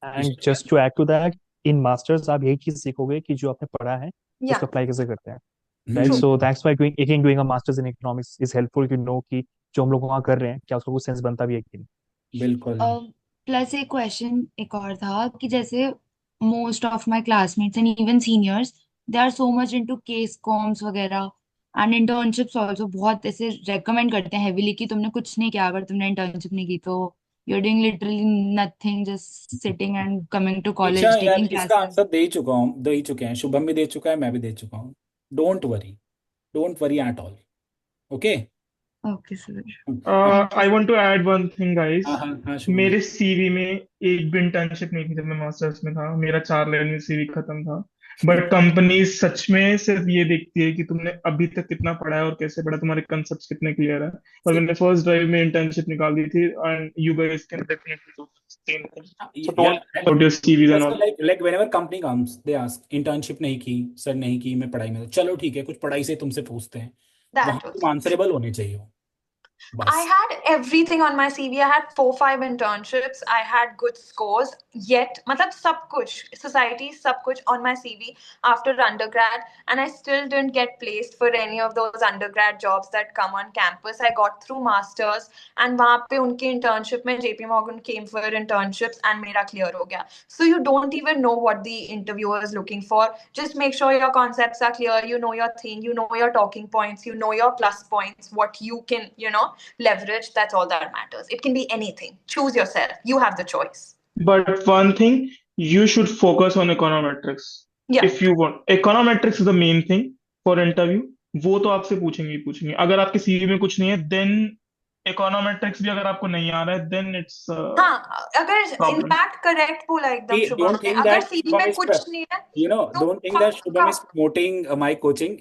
And just to add to that, in masters आप यही चीज सीखोगे कि जो आपने पढ़ा है Yeah, उसको अप्लाई कैसे करते हैं, right? true. So that's why doing a masters in economics is helpful to know कि जो हम लोग वहाँ कर रहे हैं क्या उसका कुछ सेंस बनता भी है कि नहीं। बिल्कुल। प्लस एक क्वेश्चन एक और था कि जैसे most of my classmates and even seniors, they are so much into case comps वगैरह एंड इंटर्नशिप्स आल्सो, बहुत ऐसे रेकमेंड करते हैं हेवीली कि तुमने कुछ नहीं किया अगर तुमने इंटर्नशिप नहीं की तो you are doing literally nothing, just sitting and coming to Isha college यार, टेकिंग इसका क्लासेस। आंसर दे ही चुके हैं, शुभम भी दे चुका है, मैं भी दे चुका हूँ। Don't worry at all. Okay. Okay sir. I want to add one thing, guys. हाँ हाँ हाँ, शुभम जी। मेरे सीवी में एक भी इंटर्नशिप नहीं थी जब मैं मास्टर्स में था। मेरा 4 लाइन में सीवी खत्म था। बट कंपनी सच में सिर्फ ये देखती है कि तुमने अभी तक कितना पढ़ा है और कैसे पढ़ा, तुम्हारे कंसेप्ट कितने क्लियर है। और मैंने फर्स्ट ड्राइव में इंटर्नशिप निकाल दी थी, and you guys can definitely do same thing. So Yeah, don't out your CVs and that's all. like whenever company comes, they ask internship नहीं की सर, नहीं की मैं पढ़ाई में, चलो ठीक है, कुछ पढ़ाई से तुमसे पूछते हैं, वहां That तुम आंसरेबल होने चाहिए हो I बस। had everything on my CV. I had 4-5 internships. I had good scores. Yet, matlab sab kuch, society, sab kuch on my CV after undergrad, and I still didn't get placed for any of those undergrad jobs that come on campus. I got through masters, and वहाँ पे उनके internship में JP Morgan came for internships, and मेरा clear हो गया. So you don't even know what the interviewer is looking for. Just make sure your concepts are clear. You know your thing. You know your talking points. You know your plus points. What you can, leverage. That's all that matters. It can be anything. Choose yourself. You have the choice. But one thing, you should focus on econometrics. Yeah. If you want, econometrics is the main thing for interview. वो तो आपसे पूछेंगे ही पूछेंगे। अगर आपके CV में कुछ नहीं है, then econometrics भी अगर आपको नहीं आ रहा है, then it's हाँ, अगर problem. इनफैक्ट करेक्ट बोला एकदम शुभम Don't ने, think अगर that सीवी Shubham में is कुछ नहीं है तो don't think that Shubham is promoting my coaching.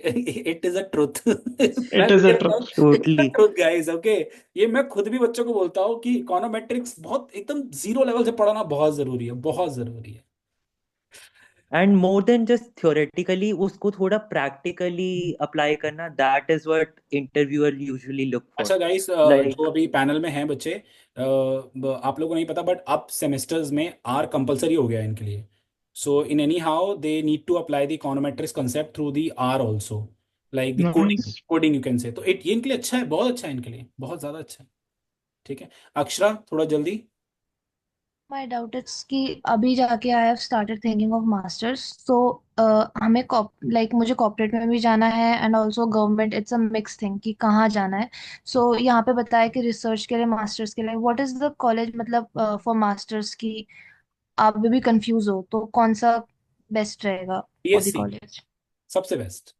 It is a truth. मैं It is a कह रहा हूँ, truth. it's a Totally. truth guys. Okay, ये मैं खुद भी बच्चों को बोलता हूँ कि इकोनोमेट्रिक्स बहुत एकदम जीरो लेवल से पढ़ाना बहुत जरूरी है, बहुत जरूरी है। And more than just theoretically, उसको थोड़ा practically apply करना, that is what interviewer usually look for. अच्छा गाइस, Like, जो अभी पैनल में हैं बच्चे, आप लोगों को नहीं पता बट अब सेमेस्टर्स में आर कंपलसरी हो गया है इनके लिए। So in anyhow they need to apply the econometrics concept through the R also. Like the Nice. Coding you can say. तो ये इनके लिए अच्छा है, बहुत अच्छा है, इनके लिए बहुत ज़्यादा अच्छा है। ठीक है, अक्षरा थोड़ा जल्दी। My doubt is कि अभी जाके I have started thinking of masters. So हमें like मुझे corporate में भी जाना है and also government. It's a mixed thing कि कहाँ जाना है. So यहाँ पे बताया कि research के लिए masters के लिए what is the college मतलब for masters की आप भी कंफ्यूज हो तो कौन सा बेस्ट रहेगा फॉर द डीएससी कॉलेज? सबसे बेस्ट,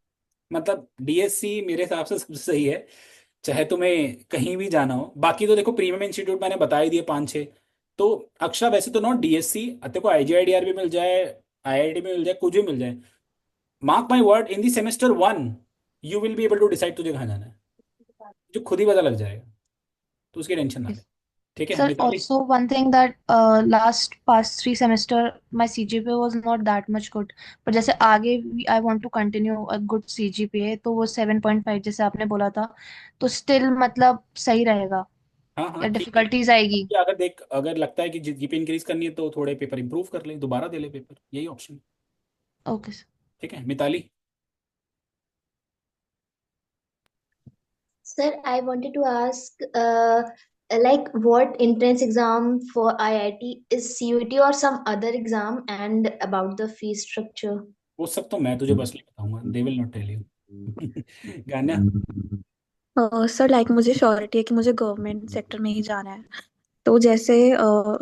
मतलब डीएससी मेरे हिसाब से सबसे सही है, चाहे तुम्हें कहीं भी जाना हो। बाकी तो देखो प्रीमियम इंस्टीट्यूट मैंने बता ही दिए 5-6। तो अक्षरा वैसे तो नॉट डीएससी, तेरे को आईजीआईडीआर भी मिल जाए, आईआईटी में मिल जाए, कुछ भी मिल जाए, mark my word in the semester 1 you will be able to decide तुझे कहाँ जाना है, जो खुद ही पता लग जाएगा, तो उसकी टेंशन ना ले। ठीक है Sir, Mitali. also one thing that last past 3 semester my CGPA was not that much good. पर जैसे आगे I want to continue a good CGPA तो वो 7.5 जैसे आपने बोला था तो still मतलब सही रहेगा हाँ हाँ या ठीक है, डिफिकल्टीज आएगी? कि अगर देख, अगर लगता है कि जीपी इंक्रीज करनी है तो थोड़े पेपर इंप्रूव कर ले, दोबारा दे ले पेपर, यही ऑप्शन। Okay sir. ठीक है Mitali. Sir, I wanted to ask, like, what entrance exam for IIT is CUT or some other exam, and about the fee structure? वो सब तो मैं तुझे बस नहीं बताऊंगा, they will not tell you. गाना। सर लाइक मुझे श्योरिटी है कि मुझे गवर्नमेंट सेक्टर में ही जाना है। तो जैसे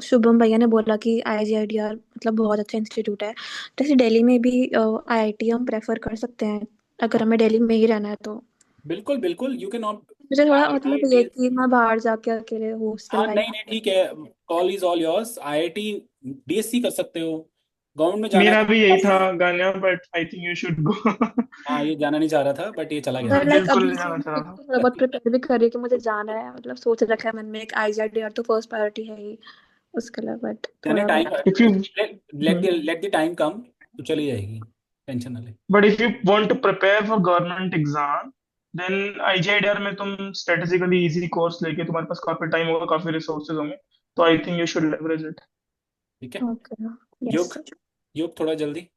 शुभम भैया ने बोला कि आईजीआईडीआर मतलब बहुत अच्छा इंस्टीट्यूट है, जैसे दिल्ली में भी आईआईटी हम प्रेफर कर सकते हैं अगर हमें दिल्ली में ही रहना है तो। बिल्कुल बिल्कुल, यू कैन नॉट। मुझे थोड़ा मतलब ये कि मैं बाहर जाके अकेले हॉस्टल हाँ लाइफ। नहीं नहीं ठीक है, call is all yours. IIT DSC कर सकते हो, गवर्नमेंट में जाना है मेरा भी यही था तो। गाना, but I think you should go. हाँ ये जाना नहीं चाह रहा था बट ये चला गया। सर लाइक बिल्कुल अभी नहीं से जाना मैं चाह खुद रहा था। को थोड़ा बहुत प्रिपेयर भी कर रही हूँ कि मुझे जाना है, मतलब सोच रखा है मन में एक आईजीआईडीआर तो फर्स्ट प्रायोरिटी है ही उसके लिए, बट यानी थोड़ा टाइम, बहुत। If you let the time come, तो चली जाएगी, टेंशन ना ले। But if you want to prepare for government exam, then IGIDR में तुम स्ट्रेटेजिकली इजी कोर्स लेके तुम्हारे पास काफी टाइम होगा, काफी रिसोर्सेज होंगे, तो I think you should leverage it. ठीक है। ओके यस योग, सर। योग थोड़ा जल्दी।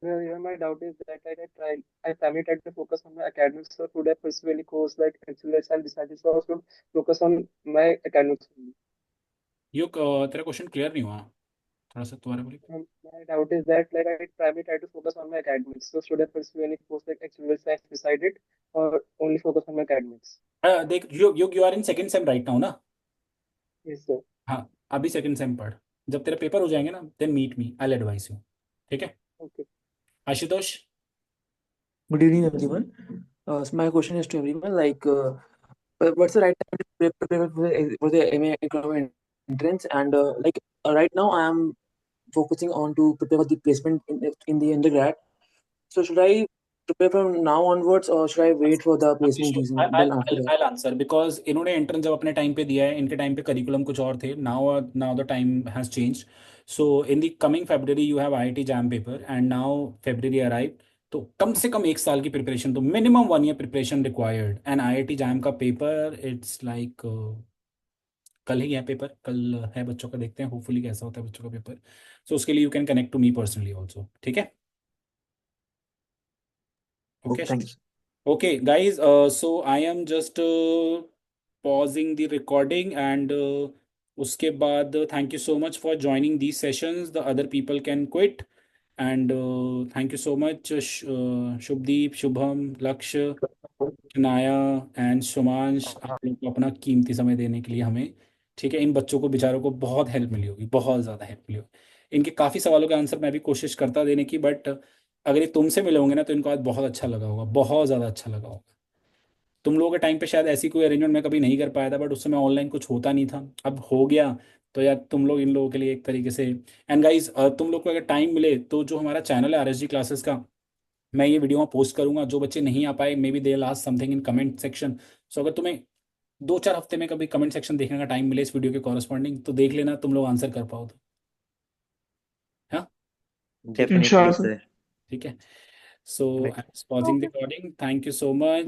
Well, yeah, my doubt is that I primarily tried to focus on my academics, so should I pursue any course like HLS and decided so I should focus on my academics only. योग तेरा question clear नहीं हुआ, थोड़ा सा दोबारा बोलिए। My doubt is that I primarily try to focus on my academics, so should I pursue any course like HLS science decided or only focus on my academics? देख Yog, you are in second sem right now ना? Yes, sir. हाँ अभी second same पढ़, जब तेरे paper हो जाएंगे ना then meet me, I advise you. ठीक है Okay. Ashutosh. Good evening, everyone. So my question is to everyone, what's the right time to prepare for the MA economic entrance? And right now, I am focusing on to prepare for the placement in the undergrad. So should I prepare from now onwards, or should I wait for the placement season then after that? I'll answer because इन्होंने entrance जब अपने time पे दिया है, इनके time पे curriculum कुछ और थे, now the time has changed. So in the coming February you have IIT JAM paper and now February arrived. तो कम से कम 1 साल की प्रिपरेशन, तो minimum 1 year preparation required. And IIT JAM का पेपर इट्स लाइक कल ही है पेपर, कल है बच्चों का, देखते हैं होपफुली कैसा होता है बच्चों का पेपर। सो उसके लिए you can connect to me personally also. ठीक है Okay, okay thank you. Okay, guys, so I am just pausing the recording and उसके बाद thank you so much for joining these sessions. The other people can quit. And thank you so much, Shubdeep, Shubham, Laksh, Naya and Shumansh, आप लोग को अपना कीमती समय देने के लिए हमें। ठीक है, इन बच्चों को बेचारों को बहुत हेल्प मिली होगी, बहुत ज़्यादा हेल्प मिली होगी। इनके काफ़ी सवालों के आंसर मैं भी कोशिश करता देने की, बट अगर ये तुमसे मिले होंगे ना तो इनको आज बहुत अच्छा लगा होगा, बहुत ज़्यादा अच्छा लगा होगा। तुम लोगों के टाइम पे शायद ऐसी कोई अरेंजमेंट मैं कभी नहीं कर पाया था, बट उस समय ऑनलाइन कुछ होता नहीं था, अब हो गया। तो यार तुम लोग इन लोगों के लिए एक तरीके से। एंड गाइज तुम लोग को अगर टाइम मिले तो जो हमारा चैनल है RSG क्लासेस का, मैं ये वीडियो में पोस्ट करूंगा। जो बच्चे नहीं आ पाए maybe they last something in comment section. So अगर तुम्हें 2-4 हफ्ते में कभी कमेंट सेक्शन देखने का टाइम मिले इस वीडियो के कॉरस्पॉन्डिंग, तो देख लेना, तुम लोग आंसर कर पाओ तो। हाँ Definitely, इंशाल्लाह। sir. ठीक है। So I am pausing the recording, thank you so much.